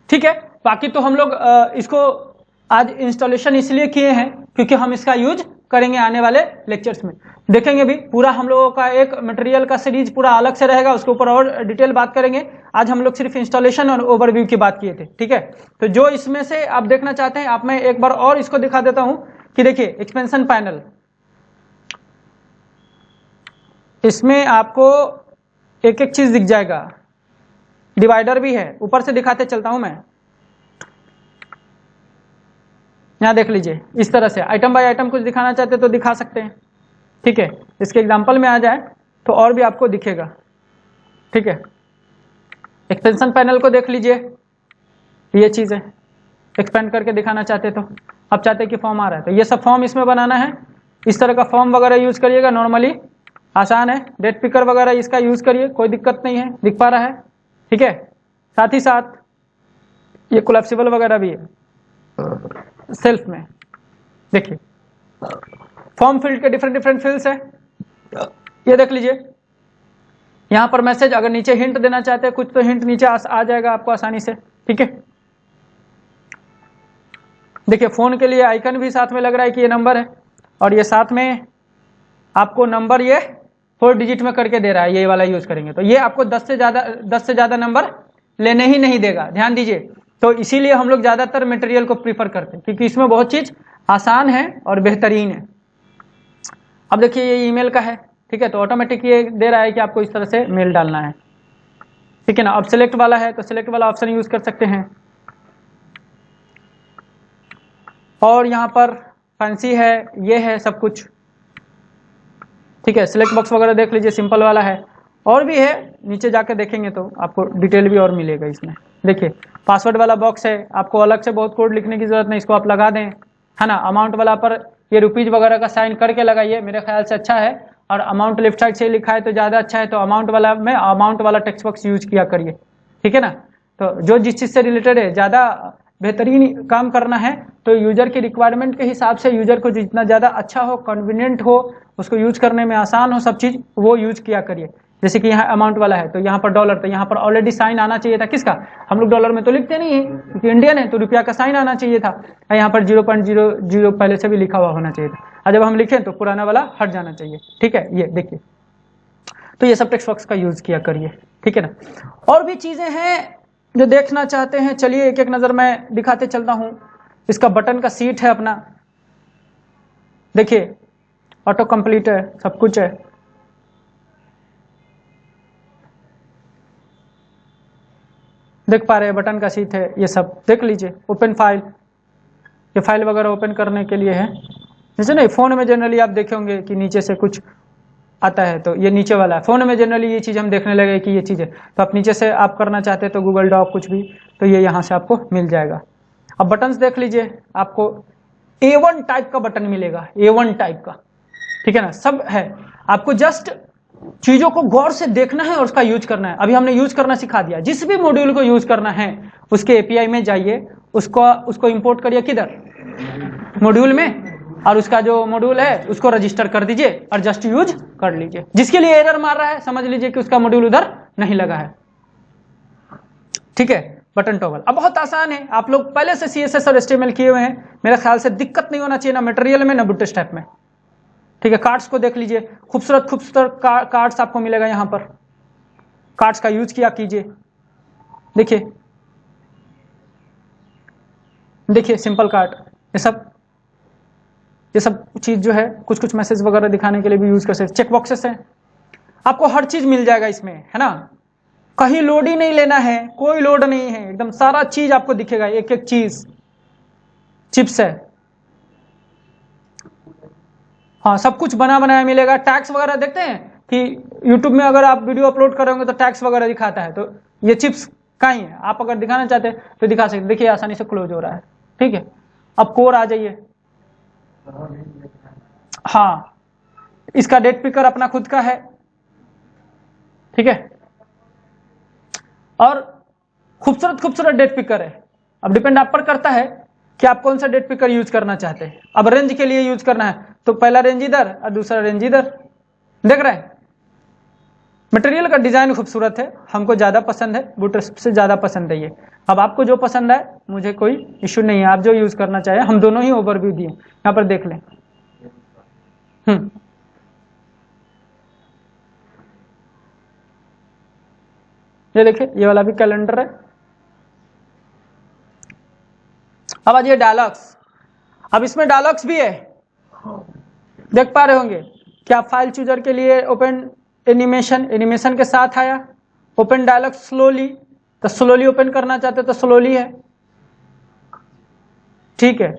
ठीक है, बाकी तो हम लोग इसको आज इंस्टॉलेशन इसलिए किए हैं क्योंकि हम इसका यूज करेंगे आने वाले लेक्चर्स में, देखेंगे भी। पूरा हम लोगों का एक मटेरियल का सीरीज पूरा अलग से रहेगा, उसके ऊपर और डिटेल बात करेंगे। आज हम लोग सिर्फ इंस्टॉलेशन और ओवरव्यू की बात किए थे, ठीक है। तो जो इसमें से आप देखना चाहते हैं, आप मैं एक बार और इसको दिखा देता हूं कि देखिए, एक्सपेंशन पैनल, इसमें आपको एक एक चीज दिख जाएगा, डिवाइडर भी है, ऊपर से दिखाते चलता हूं मैं। यहां देख लीजिए, इस तरह से आइटम बाय आइटम कुछ दिखाना चाहते तो दिखा सकते हैं, ठीक है। इसके एग्जांपल में आ जाए तो और भी आपको दिखेगा, ठीक है। एक्सपेंशन पैनल को देख लीजिए, ये चीज है, एक्सपेंड करके दिखाना चाहते तो। आप चाहते कि फॉर्म आ रहा है तो ये सब फॉर्म इसमें बनाना है, इस तरह का फॉर्म वगैरह यूज करिएगा, नॉर्मली आसान है। डेट पिकर वगैरह इसका यूज करिए, कोई दिक्कत नहीं है, दिख पा रहा है, ठीक है। साथ ही साथ ये कोलैप्सिबल वगैरह भी है सेल्फ में, देखिए फॉर्म फील्ड के डिफरेंट डिफरेंट फील्ड्स है, ये देख लीजिए। यहां पर मैसेज, अगर नीचे हिंट देना चाहते हैं कुछ तो हिंट नीचे आ जाएगा आपको आसानी से, ठीक है। देखिए, फोन के लिए आइकन भी साथ में लग रहा है कि ये नंबर है, और ये साथ में आपको नंबर ये 4 डिजिट में करके दे रहा है, ये वाला यूज करेंगे तो ये आपको 10 से ज्यादा नंबर लेने ही नहीं देगा, ध्यान दीजिए। तो इसीलिए हम लोग ज्यादातर मटेरियल को प्रीफर करते हैं, क्योंकि इसमें बहुत चीज आसान है और बेहतरीन है। अब देखिए, ये ईमेल का है, ठीक है, तो ऑटोमेटिक ये दे रहा है कि आपको इस तरह से मेल डालना है, ठीक है ना। अब सिलेक्ट वाला है तो सिलेक्ट वाला ऑप्शन यूज कर सकते हैं। और यहाँ पर फैंसी है, ये है सब कुछ, ठीक है। सिलेक्ट बॉक्स वगैरह देख लीजिए, सिंपल वाला है, और भी है, नीचे जाके देखेंगे तो आपको डिटेल भी और मिलेगा इसमें। देखिए, पासवर्ड वाला बॉक्स है, आपको अलग से बहुत कोड लिखने की जरूरत नहीं, इसको आप लगा दें, है ना। अमाउंट वाला पर ये रुपीज वगैरह का साइन करके लगाइए, मेरे ख्याल से अच्छा है। और अमाउंट लेफ्ट साइड से लिखा है तो ज़्यादा अच्छा है, तो अमाउंट वाला में अमाउंट वाला टेक्स्ट बॉक्स यूज किया करिए, ठीक है ना। तो जो जिस चीज़ से रिलेटेड है, ज़्यादा बेहतरीन काम करना है तो यूजर की रिक्वायरमेंट के हिसाब से, यूजर को जितना ज़्यादा अच्छा हो, कन्वीनियंट हो, उसको यूज करने में आसान हो, सब चीज़ वो यूज किया करिए। जैसे कि यहाँ अमाउंट वाला है तो यहाँ पर डॉलर, तो यहाँ पर ऑलरेडी साइन आना चाहिए था, किसका, हम लोग डॉलर में तो लिखते नहीं है क्योंकि इंडियन है, तो रुपया का साइन आना चाहिए था। यहाँ पर 0.00 पहले से भी लिखा हुआ होना चाहिए था, और जब हम लिखें तो पुराना वाला हट जाना चाहिए, ठीक है। ये देखिए, तो ये सब टेक्स्ट बॉक्स का यूज किया करिए, ठीक है ना। और भी चीजें हैं जो देखना चाहते हैं, चलिए एक एक नजर मैं दिखाते चलता हूं। इसका बटन का सीट है अपना, देखिए ऑटो कंप्लीट है, सब कुछ है। देख पा रहे हैं, बटन का सीट है, ये सब देख लीजिए। ओपन फाइल, ये फाइल वगैरह ओपन करने के लिए है। जैसे नहीं, फोन में जनरली आप देखे होंगे कि नीचे से कुछ आता है, तो ये नीचे वाला है। फोन में जनरली ये चीज़ हम देखने लगे कि ये चीज़ है, तो आप नीचे से आप करना चाहते हैं तो गूगल डॉक कुछ भी, तो ये यहाँ से आपको मिल जाएगा। अब बटन्स देख लीजिए, आपको A1 टाइप का बटन मिलेगा, A1 टाइप का, ठीक है ना, सब है। आपको जस्ट चीजों को गौर से देखना है और उसका यूज करना है। अभी हमने यूज करना सिखा दिया। जिस भी मॉड्यूल को यूज करना है उसके एपीआई में जाइए, उसको इंपोर्ट करिए किधर, मॉड्यूल में, और उसका जो मॉड्यूल है उसको रजिस्टर कर दीजिए और जस्ट यूज कर लीजिए। जिसके लिए एरर मार रहा है समझ लीजिए कि उसका मॉड्यूल उधर नहीं लगा है, ठीक है। बटन टॉगल अब बहुत आसान है, आप लोग पहले से CSS और HTML किए हुए हैं, मेरे ख्याल से दिक्कत नहीं होना चाहिए ना मटेरियल में ना बूटस्ट्रैप में, ठीक है। कार्ड्स को देख लीजिए, खूबसूरत खूबसूरत कार्ड्स आपको मिलेगा यहाँ पर, कार्ड्स का यूज किया कीजिए। देखिए देखिए सिंपल कार्ड, ये सब चीज जो है कुछ कुछ मैसेज वगैरह दिखाने के लिए भी यूज कर सकते। चेक बॉक्सेस हैं, आपको हर चीज मिल जाएगा इसमें, है ना। कहीं लोड ही नहीं लेना है, कोई लोड नहीं है, एकदम सारा चीज आपको दिखेगा, एक एक चीज। चिप्स है, हाँ सब कुछ बना बनाया मिलेगा। टैक्स वगैरह देखते हैं कि यूट्यूब में अगर आप वीडियो अपलोड करोगे तो टैक्स वगैरह दिखाता है, तो ये चिप्स कहीं है, आप अगर दिखाना चाहते हैं तो दिखा सकते। देखिए आसानी से क्लोज हो रहा है, ठीक है। अब कोर आ जाइए, हाँ इसका डेट पिकर अपना खुद का है, ठीक है। और खूबसूरत खूबसूरत डेट पिकर है। अब डिपेंड आप पर करता है कि आप कौन सा डेट पिकर यूज करना चाहते हैं। अब रेंज के लिए यूज करना है तो पहला रेंज इधर और दूसरा रेंज इधर, देख रहे हैं। मटेरियल का डिजाइन खूबसूरत है, हमको ज्यादा पसंद है, बूटस्ट्रैप से ज्यादा पसंद है ये। अब आपको जो पसंद है, मुझे कोई इश्यू नहीं है, आप जो यूज करना चाहे। हम दोनों ही ओवरव्यू दिए, यहाँ पर देख लें। ये देखिए, ये वाला भी कैलेंडर है। अब आज ये डायलॉग्स, अब इसमें डायलॉग्स भी है, देख पा रहे होंगे। क्या फाइल चूजर के लिए ओपन एनिमेशन के साथ आया। ओपन डायलॉग स्लोली, तो स्लोली ओपन करना चाहते तो स्लोली है, ठीक है।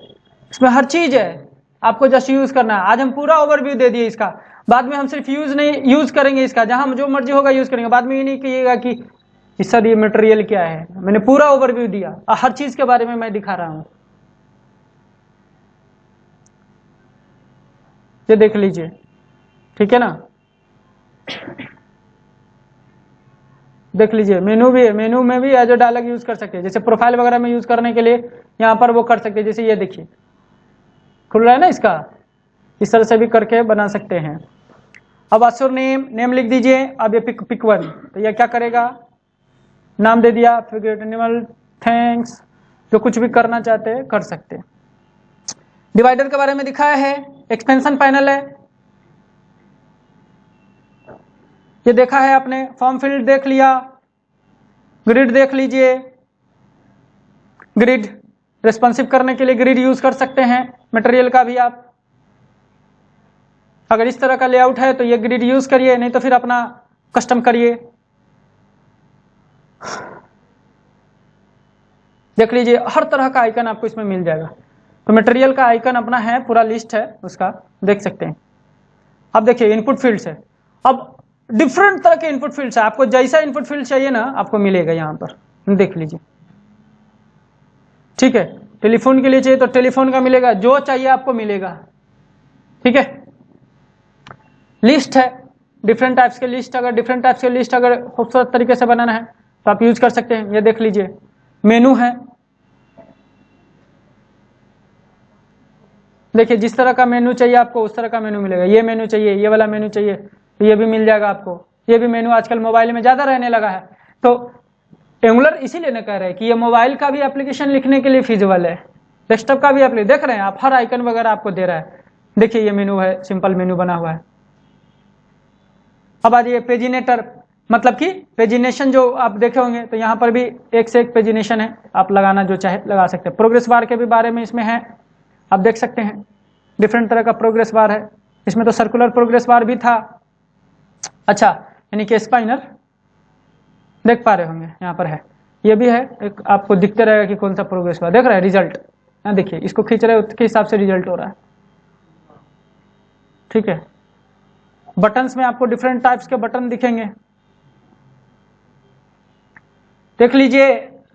इसमें हर चीज है, आपको जस्ट यूज करना है। आज हम पूरा ओवरव्यू दे दिए इसका, बाद में हम सिर्फ यूज करेंगे इसका, जहां जो मर्जी होगा यूज करेंगे। बाद में ये नहीं कहिएगा कि सर ये मटेरियल क्या है, मैंने पूरा ओवरव्यू दिया, हर चीज के बारे में मैं दिखा रहा हूं। ये देख लीजिए, ठीक है ना। देख लीजिए मेनू भी है, मेनू में भी एज ए डायलॉग यूज कर सकते हैं। जैसे प्रोफाइल वगैरह में यूज करने के लिए यहाँ पर वो कर सकते हैं। जैसे ये देखिए खुल रहा है ना, इसका इस तरह से भी करके बना सकते हैं। अब आसुर नेम लिख दीजिए। अब ये पिक वन, तो ये क्या करेगा, नाम दे दिया, फिगर एनिमल, थैंक्स, जो कुछ भी करना चाहते हैं कर सकते हैं। डिवाइडर के बारे में दिखाया है, एक्सपेंशन पैनल है, ये देखा है आपने। फॉर्म फील्ड देख लिया, ग्रिड देख लीजिए, ग्रिड रेस्पॉन्सिव करने के लिए ग्रिड यूज कर सकते हैं। मटेरियल का भी आप अगर इस तरह का लेआउट है तो ये ग्रिड यूज करिए, नहीं तो फिर अपना कस्टम करिए। देख लीजिए हर तरह का आइकन आपको इसमें मिल जाएगा। तो मटेरियल का आइकन अपना है, पूरा लिस्ट है उसका, देख सकते हैं। अब देखिए इनपुट फील्ड्स है, अब डिफरेंट तरह के इनपुट फील्ड्स है। आपको जैसा इनपुट फील्ड चाहिए ना आपको मिलेगा यहाँ पर, देख लीजिए, ठीक है। टेलीफोन के लिए चाहिए तो टेलीफोन का मिलेगा, जो चाहिए आपको मिलेगा, ठीक है। लिस्ट है, डिफरेंट टाइप्स के लिस्ट, अगर डिफरेंट टाइप्स के लिस्ट अगर खूबसूरत तरीके से बनाना है तो आप यूज कर सकते हैं। ये देख लीजिए, मेनू है, देखिए जिस तरह का मेनू चाहिए आपको उस तरह का मेनू मिलेगा। ये मेनू चाहिए, ये वाला मेनू चाहिए तो ये भी मिल जाएगा आपको। ये भी मेनू आजकल मोबाइल में ज्यादा रहने लगा है, तो एंगुलर इसीलिए ना कह रहे हैं कि ये मोबाइल का भी एप्लीकेशन लिखने के लिए फिजिबल है, डेस्कटॉप का भी एप्लीकेशन देख रहे हैं आप, हर आइकन वगैरह आपको दे रहा है। देखिए ये मेनू है, सिंपल मेनू बना हुआ है। अब आ जाइए पेजिनेटर, मतलब कि पेजिनेशन जो आप देखे होंगे तो यहाँ पर भी एक से एक पेजिनेशन है, आप लगाना जो चाहे लगा सकते हैं। प्रोग्रेस बार के भी बारे में इसमें है, आप देख सकते हैं डिफरेंट तरह का प्रोग्रेस बार है। इसमें तो सर्कुलर प्रोग्रेस बार भी था। अच्छा, यानी कि स्पाइनर देख पा रहे होंगे यहाँ पर है, ये भी है एक, आपको दिखते रहेगा कि कौन सा प्रोग्रेस बार। देख रहे हैं रिजल्ट, यहाँ देखिए इसको खींच रहे हो उसके हिसाब से रिजल्ट हो रहा है। ठीक है, बटन्स में आपको डिफरेंट टाइप्स के बटन दिखेंगे, देख लीजिए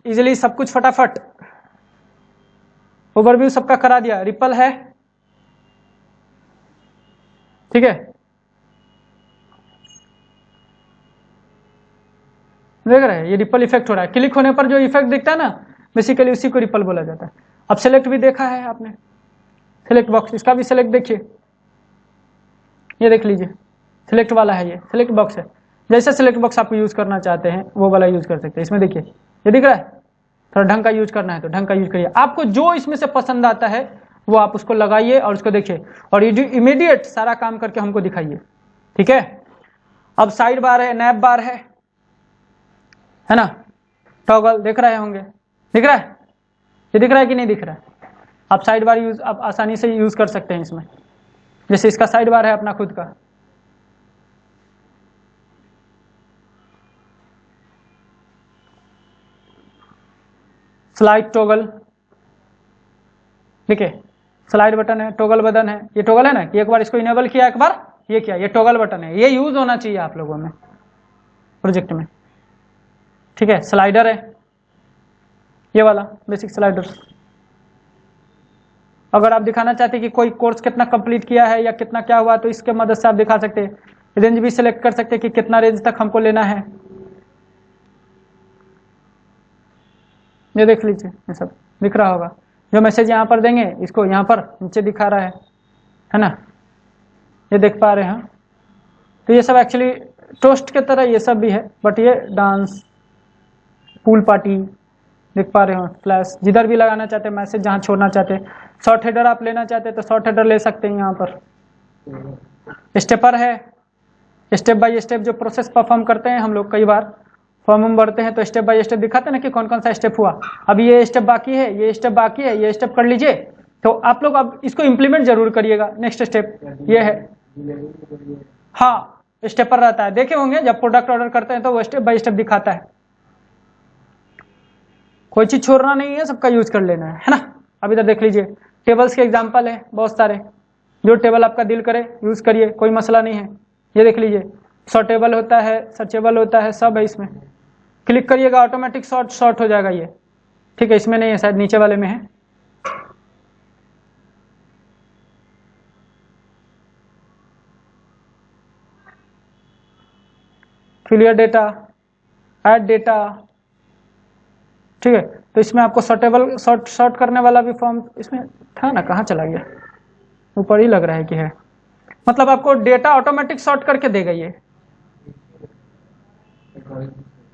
इजिली सब कुछ फटाफट। ओवरव्यू सबका करा दिया। रिपल है, ठीक है, देख रहे हैं ये रिपल इफेक्ट हो रहा है। क्लिक होने पर जो इफेक्ट दिखता है ना, बेसिकली उसी को रिपल बोला जाता है। अब सेलेक्ट भी देखा है आपने, सेलेक्ट बॉक्स, इसका भी सेलेक्ट देखिए, ये देख लीजिए सिलेक्ट वाला है, ये सिलेक्ट बॉक्स है। जैसे सिलेक्ट बॉक्स आप यूज करना चाहते हैं वो वाला यूज कर सकते हैं। इसमें देखिए ये दिख रहा है, थोड़ा ढंग का यूज करना है तो ढंग का यूज करिए। आपको जो इसमें से पसंद आता है वो आप उसको लगाइए और उसको देखिए और इमीडिएट सारा काम करके हमको दिखाइए। ठीक है, अब साइड बार है, नैप बार है ना, टॉगल देख रहे होंगे, दिख रहा है, ये दिख रहा है कि नहीं दिख रहा है। आप साइड बार यूज आप आसानी से यूज कर सकते हैं इसमें। जैसे इसका साइड बार है अपना खुद का, स्लाइड टॉगल, देखिए स्लाइड बटन है, टॉगल बटन है। ये टॉगल है ना कि एक बार इसको इनेबल किया, एक बार ये किया, ये टॉगल बटन है, ये यूज होना चाहिए आप लोगों में प्रोजेक्ट में। ठीक है, स्लाइडर है ये वाला बेसिक स्लाइडर। अगर आप दिखाना चाहते हैं कि कोई कोर्स कितना कंप्लीट किया है या कितना क्या हुआ तो इसके मदद से आप दिखा सकते हैं। रेंज भी सिलेक्ट कर सकते हैं कि कितना रेंज तक हमको लेना है। ये देख लीजिए, ये सब दिख रहा होगा। जो मैसेज यहाँ पर देंगे इसको यहाँ पर नीचे दिखा रहा है ना, ये देख पा रहे हैं। तो ये सब एक्चुअली टोस्ट के तरह ये सब भी है, बट ये डांस, पूल पार्टी देख पा रहे हो, फ्लैश जिधर भी लगाना चाहते हैं, मैसेज जहाँ छोड़ना चाहते हैं। शॉर्ट हेडर आप लेना चाहते हैं तो शॉर्ट हेडर ले सकते हैं। यहाँ पर स्टेपर है, स्टेप बाय स्टेप जो प्रोसेस परफॉर्म करते हैं हम लोग, कई बार फॉर्म भरते हैं तो स्टेप बाय स्टेप दिखाते हैं ना कि कौन कौन सा स्टेप हुआ। अभी ये स्टेप बाकी है, ये स्टेप बाकी है, ये स्टेप कर लीजिए। तो आप लोग अब इसको इम्प्लीमेंट जरूर करिएगा। नेक्स्ट स्टेप ये है, हाँ स्टेपर रहता है, देखे होंगे जब प्रोडक्ट ऑर्डर करते हैं तो वो स्टेप बाय स्टेप दिखाता है। कोई चीज छोड़ना नहीं है, सबका यूज कर लेना है ना। अब इधर देख लीजिए, टेबल्स के एग्जांपल है बहुत सारे, जो टेबल आपका दिल करे यूज करिए, कोई मसला नहीं है। ये देख लीजिए, सॉर्टेबल होता है, सर्चेबल होता है, सब है इसमें। क्लिक करिएगा ऑटोमेटिक सॉर्ट हो जाएगा ये। ठीक है, इसमें नहीं है, शायद नीचे वाले में है। क्लियर डेटा, ऐड डेटा, ठीक है। तो इसमें आपको सॉर्टेबल सॉर्ट करने वाला भी फॉर्म इसमें था ना, कहाँ चला गया, ऊपर ही लग रहा है कि है। मतलब आपको डेटा ऑटोमेटिक सॉर्ट करके देगा ये,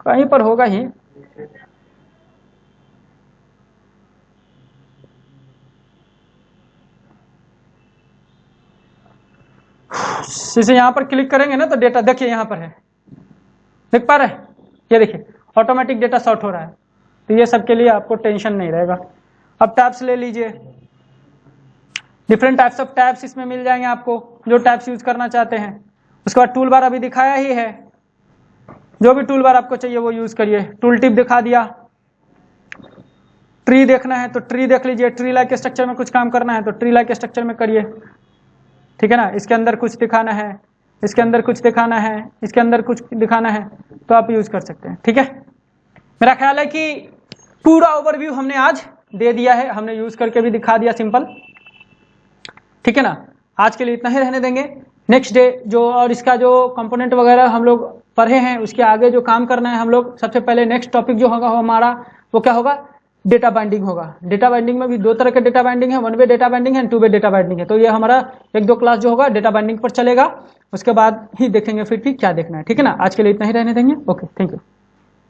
कहीं पर होगा ही। जैसे यहाँ पर क्लिक करेंगे ना तो डेटा देखिए यहाँ पर है, देख पा रहे हैं, ये देखिए ऑटोमेटिक डेटा सॉर्ट हो रहा है। तो ये सब के लिए आपको टेंशन नहीं रहेगा। अब टैब्स ले लीजिए, डिफरेंट टाइप्स ऑफ टैब्स इसमें मिल जाएंगे आपको, जो टैब्स यूज करना चाहते हैं। उसके बाद टूल बार अभी दिखाया ही है, जो भी टूल बार आपको चाहिए वो यूज करिए। टूल टिप दिखा दिया। ट्री देखना है तो ट्री देख लीजिए, ट्री लाइक स्ट्रक्चर में कुछ काम करना है तो ट्री लाइक स्ट्रक्चर में करिए। ठीक है ना, इसके अंदर कुछ दिखाना है, इसके अंदर कुछ दिखाना है, इसके अंदर कुछ दिखाना है तो आप यूज कर सकते हैं। ठीक है, मेरा ख्याल है कि पूरा ओवरव्यू हमने आज दे दिया है, हमने यूज करके भी दिखा दिया सिंपल। ठीक है ना, आज के लिए इतना ही रहने देंगे। नेक्स्ट डे जो और इसका जो कंपोनेंट वगैरह हम लोग पढ़े हैं उसके आगे जो काम करना है हम लोग, सबसे पहले नेक्स्ट टॉपिक जो होगा हमारा वो क्या होगा, डेटा बाइंडिंग होगा। डेटा बाइंडिंग में भी दो तरह के डेटा बाइंडिंग है, वन वे डेटा बाइंडिंग है, टू वे डेटा बाइंडिंग है। तो ये हमारा एक दो क्लास जो होगा डेटा बाइंडिंग पर चलेगा, उसके बाद ही देखेंगे फिर कि क्या देखना है। ठीक है ना, आज के लिए इतना ही रहने देंगे। Okay, thank you.